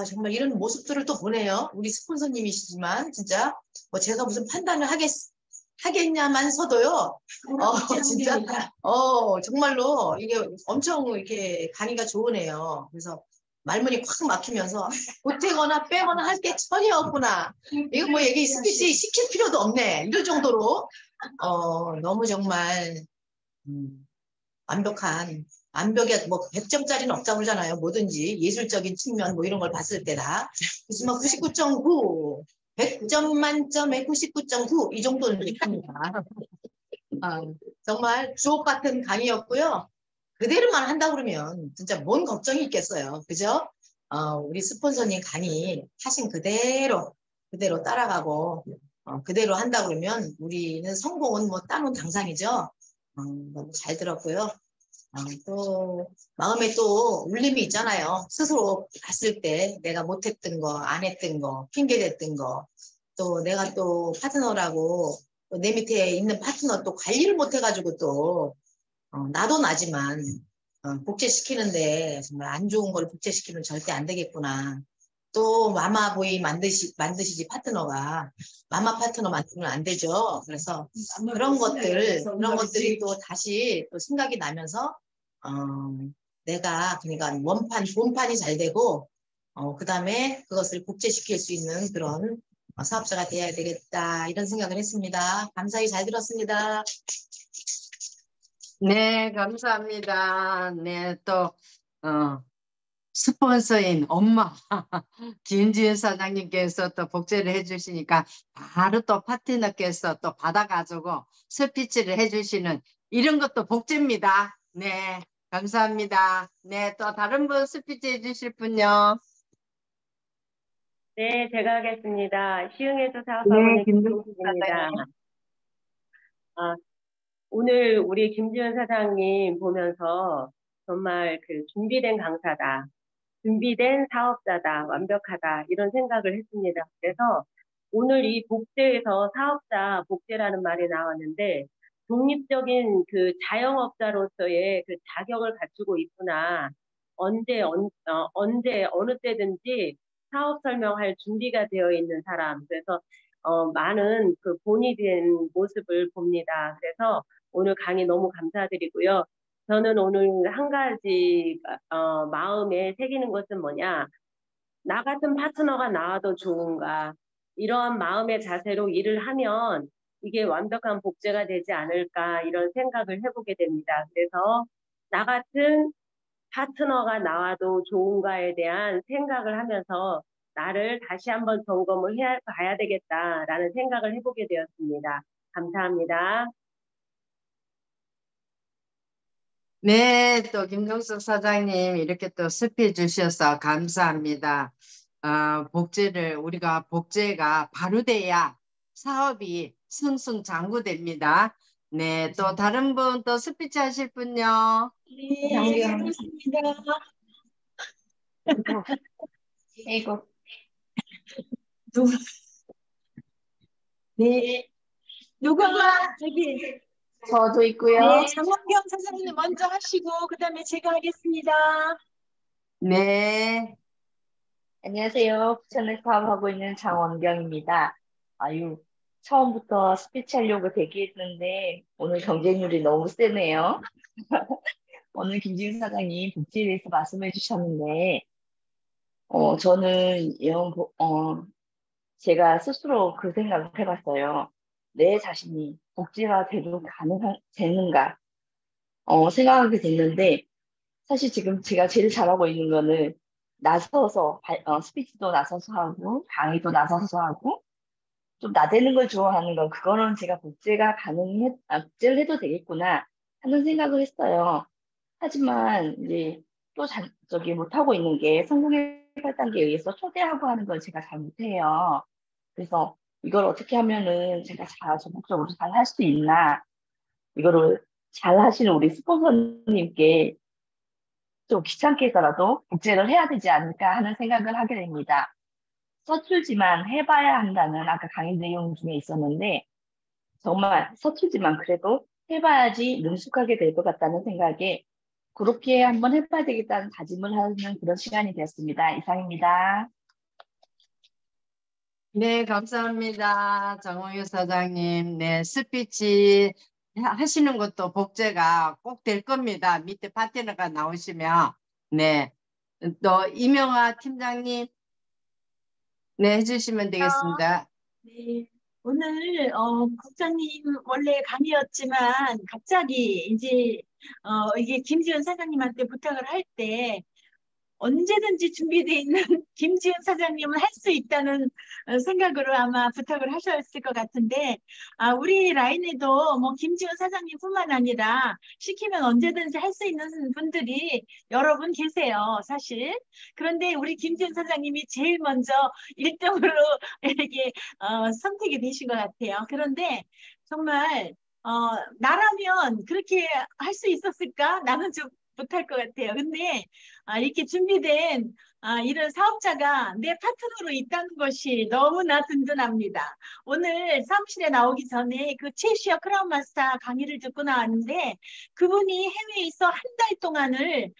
정말 이런 모습들을 또 보네요. 우리 스폰서님이시지만 진짜 뭐 제가 무슨 판단을 하겠냐만서도요. 진짜 정말로 이게 엄청 이렇게 강의가 좋으네요. 그래서 말문이 콱 막히면서 보태거나 빼거나 할 게 전혀 없구나. 이거 뭐 얘기 스피치 시킬 필요도 없네. 이럴 정도로 너무 정말 완벽에 뭐 100점짜리는 없다고 그러잖아요. 뭐든지 예술적인 측면 뭐 이런 걸 봤을 때다. 그렇지만 99.9 100점 만점에 99.9 이 정도는 됩니다. 정말 주옥 같은 강의였고요. 그대로만 한다 그러면 진짜 뭔 걱정이 있겠어요. 그죠? 우리 스폰서님 강의 하신 그대로 따라가고 그대로 한다 그러면 우리는 성공은 뭐 따놓은 당상이죠. 너무 잘 들었고요. 또 마음에 또 울림이 있잖아요. 스스로 봤을 때 내가 못했던 거, 안 했던 거, 핑계댔던 거, 또 내가 또 파트너라고 또 내 밑에 있는 파트너 또 관리를 못해가지고 또 나도 나지만 복제시키는데 정말 안 좋은 걸 복제시키면 절대 안 되겠구나. 또 마마보이 만드시지 파트너가 마마 파트너 만들면 안 되죠. 그래서 그런 것들이 또 다시 또 생각이 나면서 내가 그러니까 본판이 잘 되고 그 다음에 그것을 복제시킬 수 있는 그런 사업자가 돼야 되겠다 이런 생각을 했습니다. 감사히 잘 들었습니다. 네, 감사합니다. 네, 또 스폰서인 엄마 김지은 사장님께서 또 복제를 해주시니까 바로 또 파트너께서 또 받아가지고 스피치를 해주시는 이런 것도 복제입니다. 네, 감사합니다. 네, 또 다른 분 스피치 해주실 분요. 네, 제가 하겠습니다. 시흥에서 네, 사업하고는 김동숙 김동숙입니다. 사장님. 오늘 우리 김지은 사장님 보면서 정말 그 준비된 강사다, 준비된 사업자다, 완벽하다 이런 생각을 했습니다. 그래서 오늘 이 복제에서 사업자 복제라는 말이 나왔는데 독립적인 그 자영업자로서의 그 자격을 갖추고 있구나. 언제 어느 때든지 사업 설명할 준비가 되어 있는 사람. 그래서 많은 그 본이 된 모습을 봅니다. 그래서 오늘 강의 너무 감사드리고요. 저는 오늘 한 가지 마음에 새기는 것은 뭐냐. 나 같은 파트너가 나와도 좋은가. 이러한 마음의 자세로 일을 하면 이게 완벽한 복제가 되지 않을까 이런 생각을 해보게 됩니다. 그래서 나 같은 파트너가 나와도 좋은가에 대한 생각을 하면서 나를 다시 한번 점검을 봐야 되겠다라는 생각을 해보게 되었습니다. 감사합니다. 네, 또 김동숙 사장님 이렇게 또 스피치 주셔서 감사합니다. 우리가 복제가 바로 돼야 사업이 승승장구됩니다. 네, 또 다른 분 또 스피치 하실 분요. 네, 감사합니다. 이거 네, 누가 저기 저도 있고요. 네, 장원경 사장님 먼저 하시고 그다음에 제가 하겠습니다. 네, 안녕하세요. 부천에서 사업하고 있는 장원경입니다. 처음부터 스피치 하려고 대기했는데 오늘 경쟁률이 너무 세네요. 오늘 김지은 사장님 복지에 대해서 말씀해 주셨는데, 저는 제가 스스로 그 생각을 해봤어요. 내 자신이 복지가 되는가, 생각하게 됐는데, 사실 지금 제가 제일 잘하고 있는 거는 나서서, 스피치도 나서서 하고, 강의도 나서서 하고, 좀 나대는 걸 좋아하는 건, 그거는 제가 복제를 해도 되겠구나 하는 생각을 했어요. 하지만 이제 또 저기 못하고 있는 게 성공의 8단계에 의해서 초대하고 하는 걸 제가 잘 못해요. 그래서 이걸 어떻게 하면은 제가 적극적으로 잘 할 수 있나, 이거를 잘 하시는 우리 스폰서님께 좀 귀찮게서라도 복제를 해야 되지 않을까 하는 생각을 하게 됩니다. 서툴지만 해봐야 한다는 아까 강의 내용 중에 있었는데, 정말 서툴지만 그래도 해봐야지 능숙하게 될 것 같다는 생각에 그렇게 한번 해봐야 되겠다는 다짐을 하는 그런 시간이 되었습니다. 이상입니다. 네, 감사합니다. 정호유 사장님. 네, 스피치 하시는 것도 복제가 꼭 될 겁니다. 밑에 파트너가 나오시면. 네. 또 이명아 팀장님. 네, 해주시면 되겠습니다. 네. 오늘 국장님 원래 강의였지만 갑자기 이제 이게 김지은 사장님한테 부탁을 할 때 언제든지 준비되어 있는 김지은 사장님은 할 수 있다는 생각으로 아마 부탁을 하셨을 것 같은데, 우리 라인에도 뭐 김지은 사장님뿐만 아니라 시키면 언제든지 할 수 있는 분들이 여러 분 계세요, 사실. 그런데 우리 김지은 사장님이 제일 먼저 1등으로 이렇게 선택이 되신 것 같아요. 그런데 정말 나라면 그렇게 할 수 있었을까? 나는 좀 못할 것 같아요. 근데 이렇게 준비된 이런 사업자가 내 파트너로 있다는 것이 너무나 든든합니다. 오늘 사무실에 나오기 전에 그 최시어 크라운 마스터 강의를 듣고 나왔는데, 그분이 해외에 있어 한 달 동안을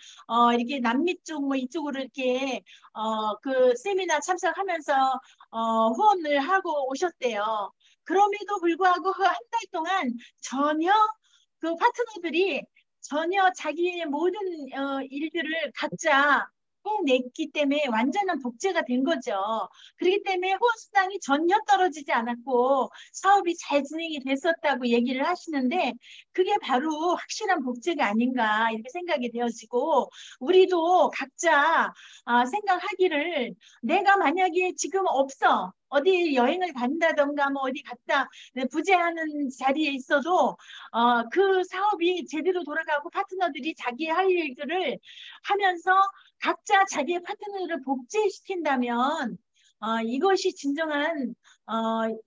이렇게 남미 쪽 뭐 이쪽으로 이렇게 그 세미나 참석하면서 후원을 하고 오셨대요. 그럼에도 불구하고 그 한 달 동안 전혀 그 파트너들이 전혀 자기의 모든 일들을 각자 해냈기 때문에 완전한 복제가 된 거죠. 그렇기 때문에 후원수당이 전혀 떨어지지 않았고 사업이 잘 진행이 됐었다고 얘기를 하시는데, 그게 바로 확실한 복제가 아닌가 이렇게 생각이 되어지고, 우리도 각자 생각하기를, 내가 만약에 지금 없어, 어디 여행을 간다던가 뭐 어디 갔다 부재하는 자리에 있어도 그 사업이 제대로 돌아가고 파트너들이 자기 할 일들을 하면서 각자 자기의 파트너를 복제시킨다면 이것이 진정한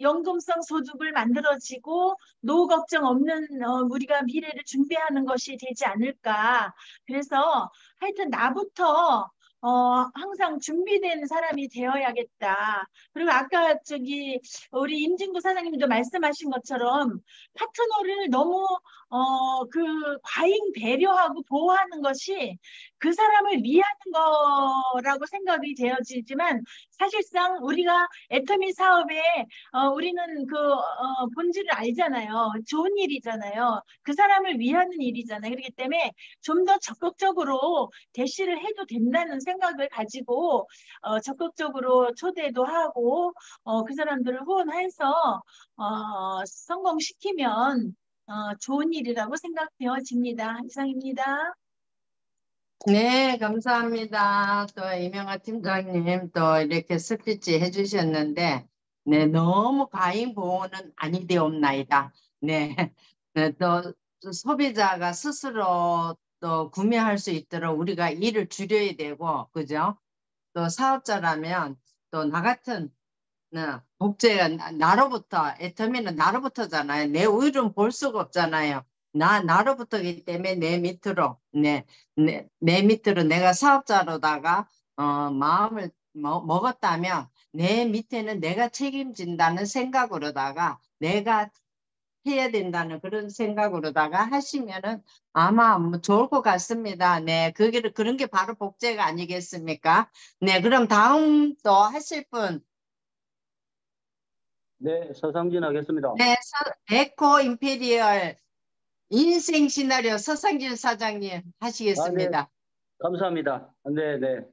연금성 소득을 만들어지고 노후 걱정 없는 우리가 미래를 준비하는 것이 되지 않을까. 그래서 하여튼 나부터 항상 준비된 사람이 되어야겠다. 그리고 아까 우리 임진구 사장님도 말씀하신 것처럼 파트너를 너무 그 과잉 배려하고 보호하는 것이 그 사람을 위하는 거라고 생각이 되어지지만, 사실상 우리가 애터미 사업에 우리는 그 본질을 알잖아요. 좋은 일이잖아요. 그 사람을 위하는 일이잖아요. 그렇기 때문에 좀 더 적극적으로 대시를 해도 된다는 생각을 가지고 적극적으로 초대도 하고 그 사람들을 후원해서 성공시키면 좋은 일이라고 생각되어집니다. 이상입니다. 네, 감사합니다. 또 이명아 팀장님 또 이렇게 스피치 해주셨는데, 네, 너무 과잉 보호는 아니되옵나이다. 네, 네, 또 소비자가 스스로 또 구매할 수 있도록 우리가 일을 줄여야 되고, 그죠? 또 사업자라면 또 나 같은 복제가 나로부터, 애터미는 나로부터잖아요. 내 의견은 볼 수가 없잖아요. 나로부터이기 때문에 내 밑으로 내가 사업자로다가 마음을 먹었다면 내 밑에는 내가 책임진다는 생각으로다가 내가 해야 된다는 그런 생각으로다가 하시면은 아마 좋을 것 같습니다. 네, 그런 게 바로 복제가 아니겠습니까? 네, 그럼 다음 또 하실 분. 네, 서상진 하겠습니다. 네, 에코 임페리얼 인생 시나리오 서상진 사장님 하시겠습니다. 네, 감사합니다. 네, 네.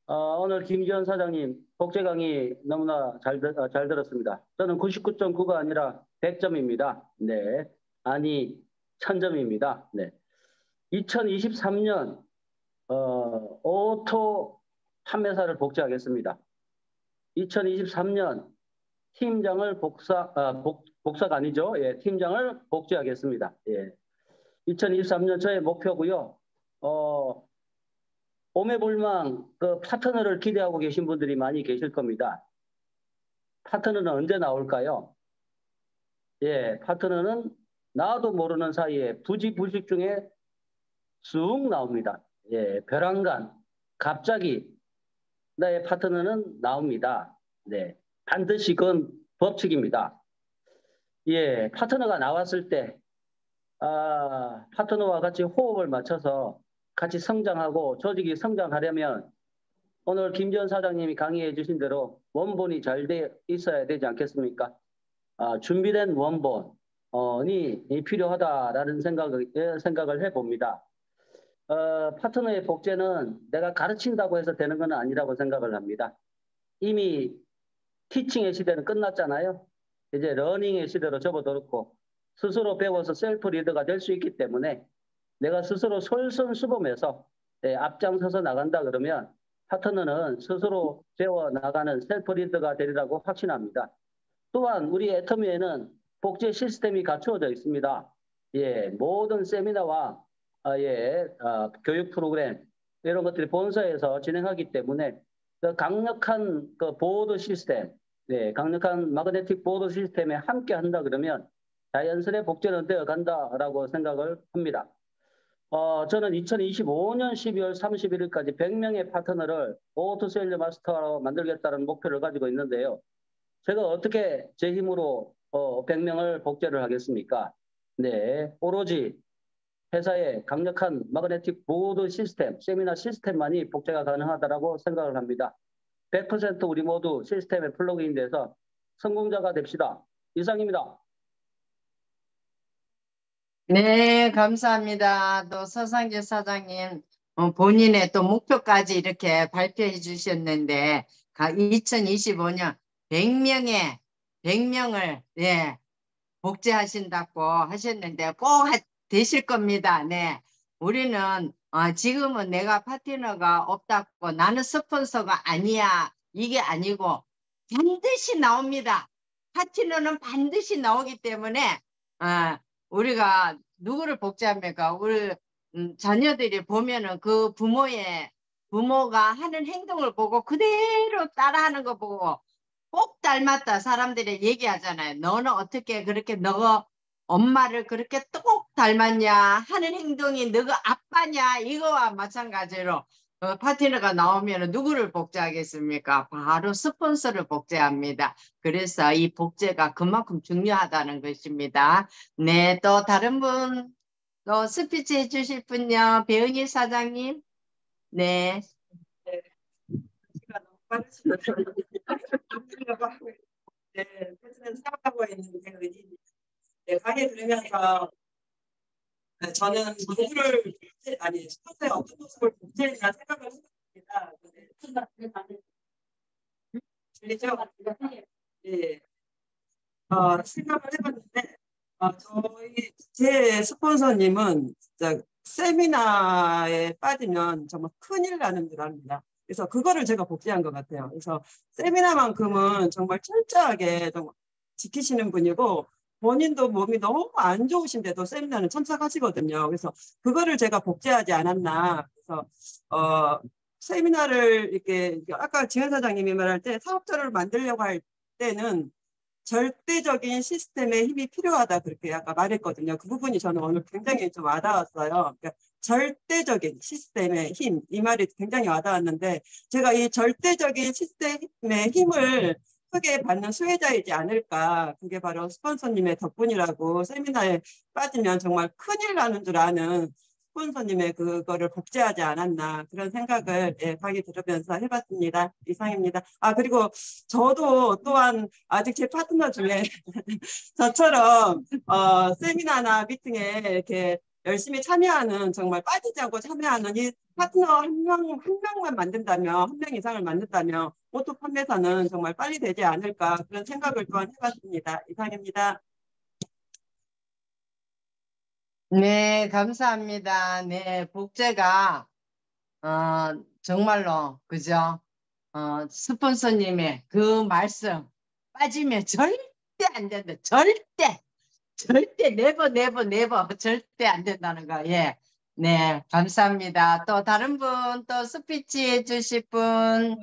오늘 김지현 사장님 복제 강의 너무나 잘 들었습니다. 저는 99.9가 아니라 100점입니다. 네, 아니 1000점입니다. 네. 2023년 오토 판매사를 복제하겠습니다. 2023년 팀장을 복사가 아니죠. 예, 팀장을 복제하겠습니다. 예. 2023년 저의 목표고요. 오매불망 그 파트너를 기대하고 계신 분들이 많이 계실 겁니다. 파트너는 언제 나올까요? 예, 파트너는 나도 모르는 사이에 부지불식 중에 쑥 나옵니다. 예, 벼랑간 갑자기 나의 파트너는 나옵니다. 네, 반드시 그건 법칙입니다. 예, 파트너가 나왔을 때 파트너와 같이 호흡을 맞춰서 같이 성장하고 조직이 성장하려면 오늘 김지현 사장님이 강의해 주신 대로 원본이 잘 돼 있어야 되지 않겠습니까? 준비된 원본이 필요하다라는 생각을 해봅니다. 파트너의 복제는 내가 가르친다고 해서 되는 건 아니라고 생각을 합니다. 이미 티칭의 시대는 끝났잖아요. 이제 러닝의 시대로 접어들었고 스스로 배워서 셀프 리더가 될 수 있기 때문에 내가 스스로 솔선수범해서 앞장서서 나간다 그러면 파트너는 스스로 배워 나가는 셀프 리더가 되리라고 확신합니다. 또한 우리 애터미에는 복제 시스템이 갖추어져 있습니다. 예, 모든 세미나와 교육 프로그램 이런 것들이 본사에서 진행하기 때문에 그 강력한 그 보드 시스템, 강력한 마그네틱 보드 시스템에 함께 한다 그러면 자연스레 복제는 되어 간다라고 생각을 합니다. 저는 2025년 12월 31일까지 100명의 파트너를 오토셀러 마스터로 만들겠다는 목표를 가지고 있는데요. 제가 어떻게 제 힘으로 100명을 복제를 하겠습니까? 네, 오로지 회사의 강력한 마그네틱 보드 시스템, 세미나 시스템만이 복제가 가능하다고 생각을 합니다. 100% 우리 모두 시스템에 플러그인 돼서 성공자가 됩시다. 이상입니다. 네, 감사합니다. 또 서상진 사장님 본인의 또 목표까지 이렇게 발표해 주셨는데 2025년 100명을 복제하신다고 하셨는데 꼭 되실 겁니다. 네, 우리는 지금은 내가 파트너가 없다고 나는 스폰서가 아니야 이게 아니고 반드시 나옵니다. 파트너는 반드시 나오기 때문에 우리가 누구를 복제합니까? 우리 자녀들이 보면은 그 부모가 하는 행동을 보고 그대로 따라하는 거 보고 꼭 닮았다 사람들이 얘기하잖아요. 너는 어떻게 그렇게 너 엄마를 그렇게 꼭 닮았냐 하는 행동이 너가 아빠냐 이거와 마찬가지로 파트너가 나오면 누구를 복제하겠습니까? 바로 스폰서를 복제합니다. 그래서 이 복제가 그만큼 중요하다는 것입니다. 네, 또 다른 분 또 스피치 해주실 분요. 배은희 사장님. 네. 제가 너무 빠르시거든요. 네, 그래서 생각하고 있는 제 의지입니다. 네, 강의 들으면서 저는 누구를 스폰서의 어떤 모습을 복제해야 생각을 했습니다. 들리죠? 네. 생각을 해봤는데 제 스폰서님은 진짜 세미나에 빠지면 정말 큰일 나는 줄 압니다. 그래서 그거를 제가 복제한 것 같아요. 그래서 세미나만큼은 정말 철저하게 정말 지키시는 분이고 본인도 몸이 너무 안 좋으신데도 세미나는 참석하시거든요. 그래서 그거를 제가 복제하지 않았나. 그래서 세미나를 이렇게 아까 지현 사장님이 말할 때 사업자를 만들려고 할 때는 절대적인 시스템의 힘이 필요하다 그렇게 아까 말했거든요. 그 부분이 저는 오늘 굉장히 좀 와닿았어요. 그러니까 절대적인 시스템의 힘, 이 말이 굉장히 와닿았는데 제가 이 절대적인 시스템의 힘을 크게 받는 수혜자이지 않을까. 그게 바로 스폰서님의 덕분이라고 세미나에 빠지면 정말 큰일 나는 줄 아는 스폰서님의 그거를 복제하지 않았나 그런 생각을 예, 강의 들으면서 해봤습니다. 이상입니다. 아 그리고 저도 또한 아직 제 파트너 중에 저처럼 세미나나 미팅에 이렇게 열심히 참여하는 정말 빠지지 않고 참여하는 이 파트너 한 명만 만든다면 한 명 이상을 만든다면 오토 판매사는 정말 빨리 되지 않을까 그런 생각을 또한 해봤습니다. 이상입니다. 네, 감사합니다. 네, 복제가 정말로 그죠? 스폰서님의 그 말씀 빠지면 절대 안 된다. 절대 네버 절대 안 된다는 거. 예. 네, 감사합니다. 또 다른 분 또 스피치 해주실 분.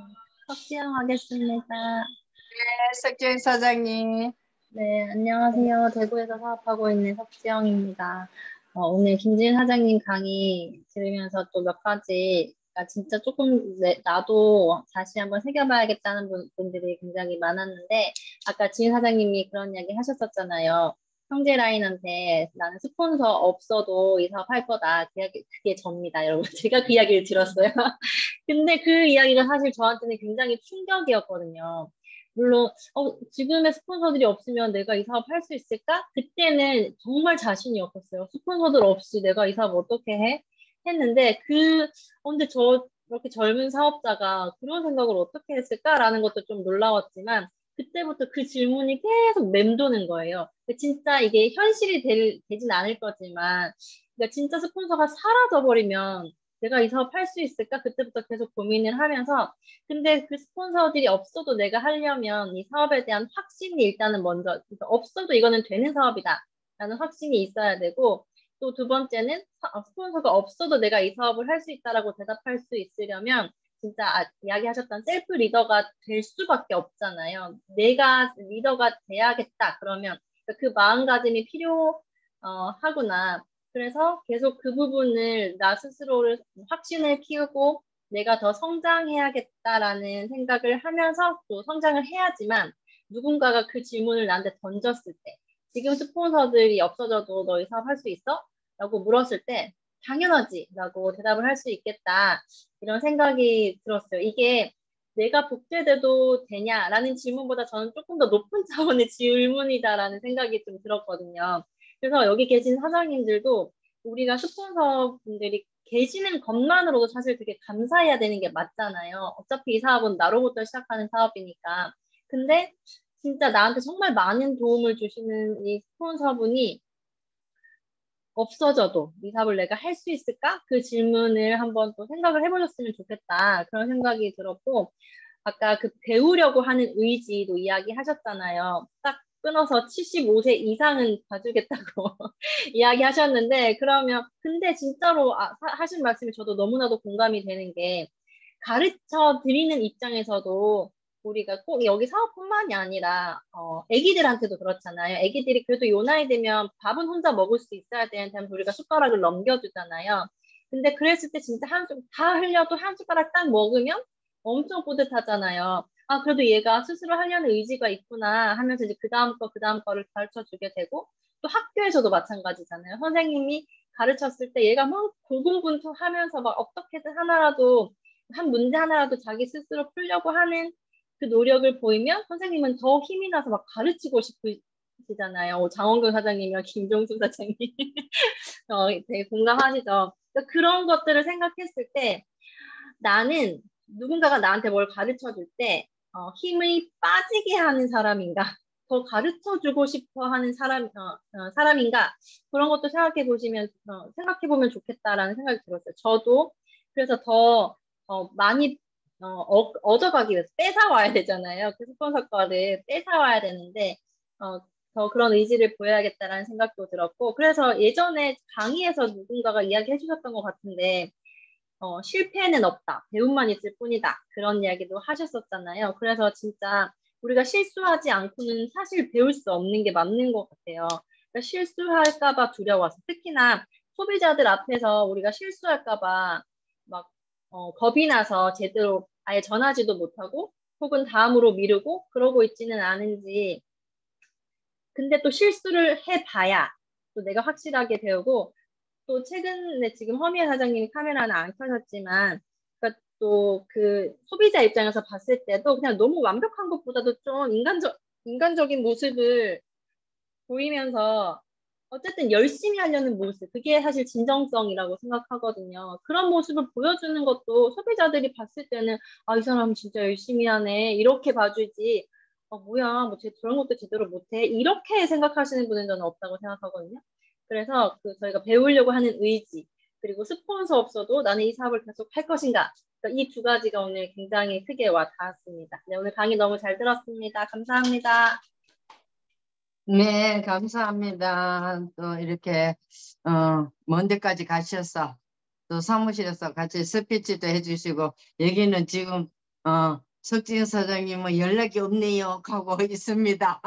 석지영하겠습니다. 네, 석지영 사장님. 네, 안녕하세요. 대구에서 사업하고 있는 석지영입니다. 오늘 김지은 사장님 강의 들으면서 또 몇 가지, 진짜 조금 나도 다시 한번 새겨봐야겠다는 분들이 굉장히 많았는데, 아까 지은 사장님이 그런 이야기 하셨었잖아요. 형제 라인한테 나는 스폰서 없어도 이 사업 할 거다. 그게 접니다, 여러분. 제가 그 이야기를 들었어요. 근데 그 이야기가 사실 저한테는 굉장히 충격이었거든요. 물론 지금의 스폰서들이 없으면 내가 이 사업 할 수 있을까? 그때는 정말 자신이 없었어요. 스폰서들 없이 내가 이 사업 어떻게 해? 했는데 근데 이렇게 젊은 사업자가 그런 생각을 어떻게 했을까라는 것도 좀 놀라웠지만 그때부터 그 질문이 계속 맴도는 거예요. 진짜 이게 현실이 되진 않을 거지만 그러니까 진짜 스폰서가 사라져버리면 내가 이 사업 할 수 있을까? 그때부터 계속 고민을 하면서 근데 그 스폰서들이 없어도 내가 하려면 이 사업에 대한 확신이 일단은 먼저 없어도 이거는 되는 사업이다 라는 확신이 있어야 되고 또 두 번째는 스폰서가 없어도 내가 이 사업을 할 수 있다라고 대답할 수 있으려면 진짜 이야기하셨던 셀프 리더가 될 수밖에 없잖아요. 내가 리더가 돼야겠다 그러면 그 마음가짐이 필요하구나. 그래서 계속 그 부분을 나 스스로를 확신을 키우고 내가 더 성장해야겠다라는 생각을 하면서 또 성장을 해야지만 누군가가 그 질문을 나한테 던졌을 때 지금 스폰서들이 없어져도 너 이 사업 할 수 있어? 라고 물었을 때 당연하지 라고 대답을 할 수 있겠다 이런 생각이 들었어요. 이게 내가 복제돼도 되냐라는 질문보다 저는 조금 더 높은 차원의 질문이다라는 생각이 좀 들었거든요. 그래서 여기 계신 사장님들도 우리가 스폰서 분들이 계시는 것만으로도 사실 되게 감사해야 되는 게 맞잖아요. 어차피 이 사업은 나로부터 시작하는 사업이니까. 근데 진짜 나한테 정말 많은 도움을 주시는 이 스폰서분이 없어져도 이 사업을 내가 할 수 있을까? 그 질문을 한번 또 생각을 해보셨으면 좋겠다. 그런 생각이 들었고 아까 그 배우려고 하는 의지도 이야기하셨잖아요. 딱 끊어서 75세 이상은 봐주겠다고 이야기하셨는데 그러면 근데 진짜로 하신 말씀이 저도 너무나도 공감이 되는 게 가르쳐 드리는 입장에서도 우리가 꼭 여기 사업뿐만이 아니라 애기들한테도 그렇잖아요. 애기들이 그래도 요 나이 되면 밥은 혼자 먹을 수 있어야 되는데 우리가 숟가락을 넘겨주잖아요. 근데 그랬을 때 진짜 다 흘려도 한 숟가락 딱 먹으면 엄청 뿌듯하잖아요. 그래도 얘가 스스로 하려는 의지가 있구나 하면서 이제 그 다음 거를 가르쳐 주게 되고 또 학교에서도 마찬가지잖아요. 선생님이 가르쳤을 때 얘가 막 고군분투하면서 막 어떻게든 한 문제 하나라도 자기 스스로 풀려고 하는 그 노력을 보이면 선생님은 더 힘이 나서 막 가르치고 싶으시잖아요. 장원경 사장님이랑 김종수 사장님 되게 공감하시죠? 그러니까 그런 것들을 생각했을 때 나는 누군가가 나한테 뭘 가르쳐 줄 때 힘이 빠지게 하는 사람인가 더 가르쳐 주고 싶어 하는 사람인가 그런 것도 생각해 보면 좋겠다라는 생각이 들었어요. 저도 그래서 더 많이 얻어가기 위해서 뺏어와야 되잖아요. 그 스폰서 거를 뺏어와야 되는데 더 그런 의지를 보여야겠다라는 생각도 들었고 그래서 예전에 강의에서 누군가가 이야기해 주셨던 것 같은데 실패는 없다. 배움만 있을 뿐이다. 그런 이야기도 하셨었잖아요. 그래서 진짜 우리가 실수하지 않고는 사실 배울 수 없는 게 맞는 것 같아요. 그러니까 실수할까봐 두려워서 특히나 소비자들 앞에서 우리가 실수할까봐 막 겁이 나서 제대로 아예 전하지도 못하고 혹은 다음으로 미루고 그러고 있지는 않은지 근데 또 실수를 해봐야 또 내가 확실하게 배우고 또 최근에 지금 허미애 사장님이 카메라는 안 켜셨지만, 그러니까 또 그 소비자 입장에서 봤을 때도 그냥 너무 완벽한 것보다도 좀 인간적인 모습을 보이면서 어쨌든 열심히 하려는 모습, 그게 사실 진정성이라고 생각하거든요. 그런 모습을 보여주는 것도 소비자들이 봤을 때는 아, 이 사람 진짜 열심히 하네 이렇게 봐주지, 뭐야 뭐 저런 것도 제대로 못해 이렇게 생각하시는 분은 저는 없다고 생각하거든요. 그래서 그 저희가 배우려고 하는 의지, 그리고 스폰서 없어도 나는 이 사업을 계속 할 것인가, 그러니까 이 두 가지가 오늘 굉장히 크게 와 닿았습니다. 네, 오늘 강의 너무 잘 들었습니다. 감사합니다. 네, 감사합니다. 또 이렇게 먼 데까지 가셔서 또 사무실에서 같이 스피치도 해주시고, 여기는 지금 석진 사장님은 연락이 없네요 하고 있습니다.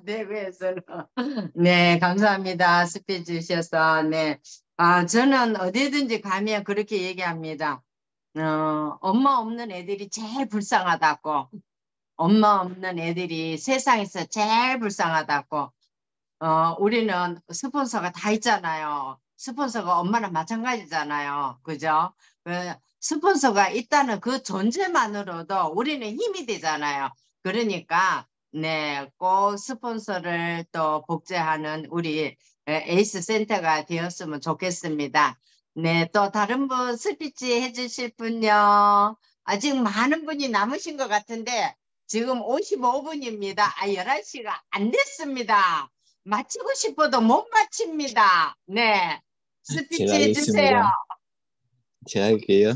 대구에서는. 네, 감사합니다. 스피치 주셔서. 네, 저는 어디든지 가면 그렇게 얘기합니다. 엄마 없는 애들이 제일 불쌍하다고. 엄마 없는 애들이 세상에서 제일 불쌍하다고. 우리는 스폰서가 다 있잖아요. 스폰서가 엄마랑 마찬가지잖아요. 그죠? 스폰서가 있다는 그 존재만으로도 우리는 힘이 되잖아요. 그러니까 네, 꼭 스폰서를 또 복제하는 우리 에이스 센터가 되었으면 좋겠습니다. 네, 또 다른 분 스피치 해주실 분요. 아직 많은 분이 남으신 것 같은데 지금 55분입니다. 11시가 안 됐습니다. 마치고 싶어도 못 마칩니다. 네. 스피치 제가 해주세요. 하겠습니다. 제가 할게요.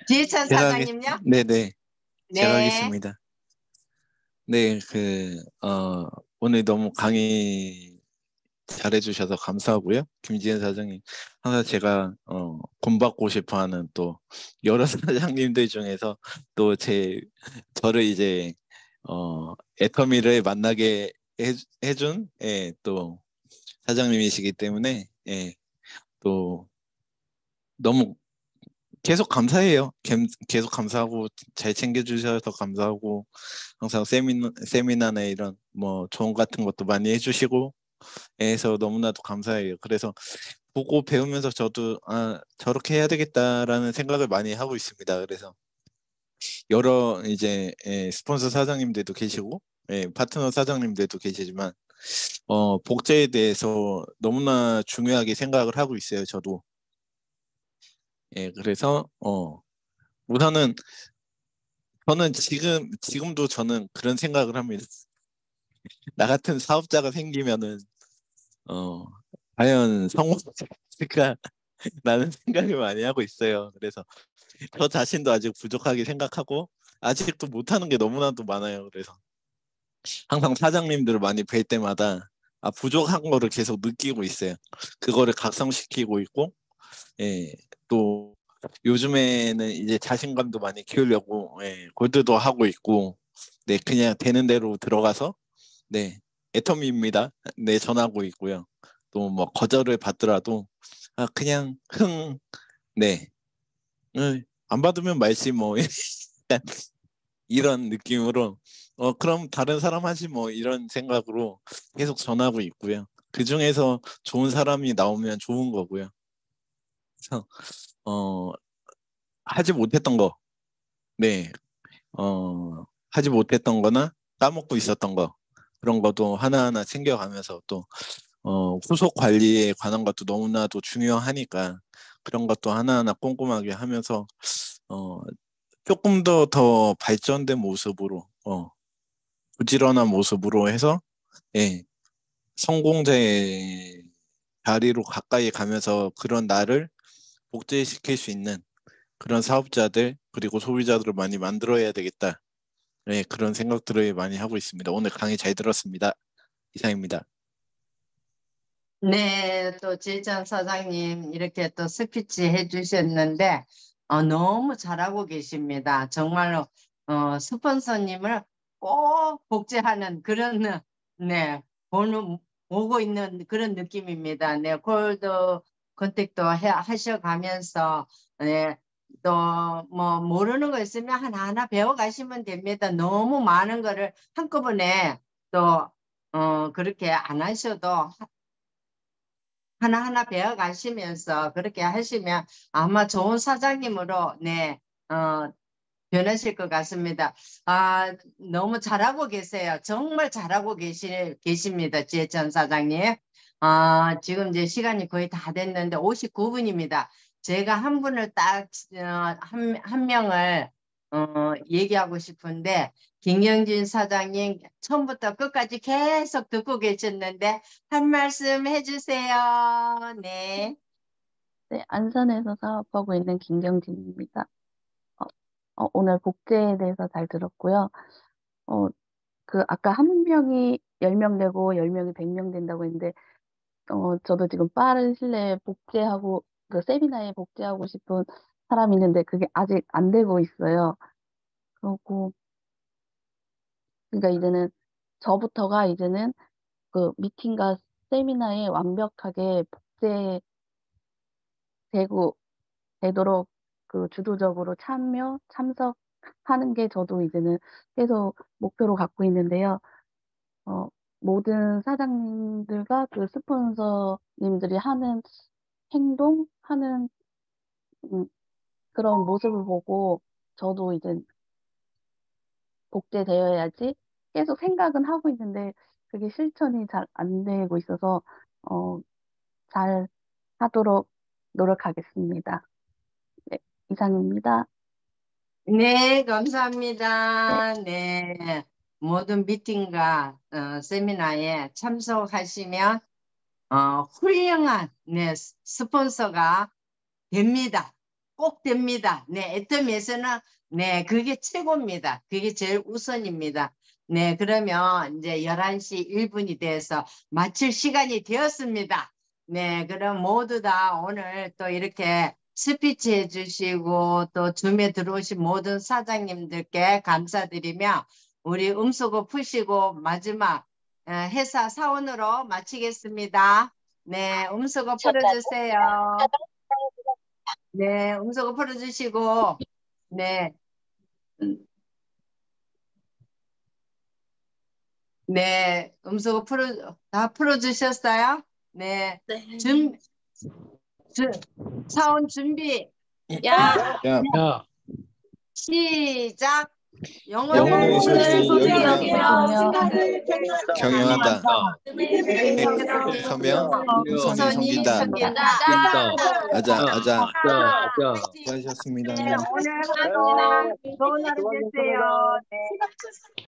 지혜찬 제가 사장님요? 네네. 제가 네. 하겠습니다. 네, 오늘 너무 강의 잘해주셔서 감사하고요. 김지현 사장님, 항상 제가 본받고 싶어하는 또 여러 사장님들 중에서 또 저를 이제 애터미를 만나게 해준 또 사장님이시기 때문에 또 너무 계속 감사해요. 계속 감사하고 잘 챙겨주셔서 감사하고 항상 세미나나 이런 뭐 조언 같은 것도 많이 해주시고 해서 너무나도 감사해요. 그래서 보고 배우면서 저도 저렇게 해야 되겠다라는 생각을 많이 하고 있습니다. 그래서 여러 이제 스폰서 사장님들도 계시고 파트너 사장님들도 계시지만 복제에 대해서 너무나 중요하게 생각을 하고 있어요. 저도. 그래서 우선은 저는 지금도 저는 그런 생각을 합니다. 나 같은 사업자가 생기면은 과연 성공할까 라는 생각을 많이 하고 있어요. 그래서 저 자신도 아직 부족하게 생각하고 아직도 못하는 게 너무나도 많아요. 그래서 항상 사장님들을 많이 뵐 때마다 부족한 거를 계속 느끼고 있어요. 그거를 각성시키고 있고 또 요즘에는 이제 자신감도 많이 키우려고 골드도 하고 있고 그냥 되는 대로 들어가서 애터미입니다. 전하고 있고요. 또 뭐 거절을 받더라도 그냥 안 받으면 말지 뭐 이런 느낌으로 그럼 다른 사람 하지 뭐 이런 생각으로 계속 전하고 있고요. 그 중에서 좋은 사람이 나오면 좋은 거고요. 그래서 하지 못했던 거, 하지 못했던 거나 까먹고 있었던 거 그런 것도 하나하나 챙겨가면서 또 후속 관리에 관한 것도 너무나도 중요하니까 그런 것도 하나하나 꼼꼼하게 하면서 조금 더 발전된 모습으로 부지런한 모습으로 해서 성공자의 자리로 가까이 가면서 그런 나를 복제시킬 수 있는 그런 사업자들 그리고 소비자들을 많이 만들어야 되겠다. 그런 생각들을 많이 하고 있습니다. 오늘 강의 잘 들었습니다. 이상입니다. 네, 또 지혜찬 사장님 이렇게 또 스피치 해주셨는데 너무 잘하고 계십니다. 정말로 스폰서님을 꼭 복제하는 그런 보고 있는 그런 느낌입니다. 네, 골드 컨택도 하셔가면서 또 뭐 모르는 거 있으면 하나하나 배워가시면 됩니다. 너무 많은 거를 한꺼번에 또 그렇게 안 하셔도 하나하나 배워 가시면서 그렇게 하시면 아마 좋은 사장님으로 변하실 것 같습니다. 너무 잘하고 계세요. 정말 잘하고 계십니다. 지혜천 사장님. 지금 이제 시간이 거의 다 됐는데 59분입니다. 제가 한 분을 한 명을 얘기하고 싶은데 김경진 사장님 처음부터 끝까지 계속 듣고 계셨는데 한 말씀 해주세요. 네. 네, 안산에서 사업하고 있는 김경진입니다. 오늘 복제에 대해서 잘 들었고요. 아까 한 명이 10명 되고 10명이 100명 된다고 했는데, 저도 지금 빠른 시일 내에 복제하고, 그 세미나에 복제하고 싶은 사람이 있는데, 그게 아직 안 되고 있어요. 그러니까 이제는, 저부터가 이제는 그 미팅과 세미나에 완벽하게 되도록 그 주도적으로 참석하는 게 저도 이제는 계속 목표로 갖고 있는데요. 모든 사장님들과 그 스폰서님들이 하는 하는 그런 모습을 보고 저도 이제 복제되어야지 계속 생각은 하고 있는데 그게 실천이 잘 안 되고 있어서 잘 하도록 노력하겠습니다. 네, 이상입니다. 네, 감사합니다. 네. 모든 미팅과 세미나에 참석하시면 훌륭한 스폰서가 됩니다. 꼭 됩니다. 네, 애터미에서는 그게 최고입니다. 그게 제일 우선입니다. 네, 그러면 이제 11시 1분이 돼서 마칠 시간이 되었습니다. 네, 그럼 모두 다 오늘 또 이렇게 스피치 해주시고 또 줌에 들어오신 모든 사장님들께 감사드리며 우리 음소거 푸시고 마지막 회사 사원으로 마치겠습니다. 네, 음소거 풀어주세요. 네, 음소거 풀어주시고 네. 네, 음소거 다 풀어주셨어요? 네. 네. 사원 준비. 야. 시작. 영혼의 소중히 여기며 경영한다. 서명 우선이 섬긴다. 아자. 수고하셨습니다. 오늘 하루 좋은 하루 되세요. 네.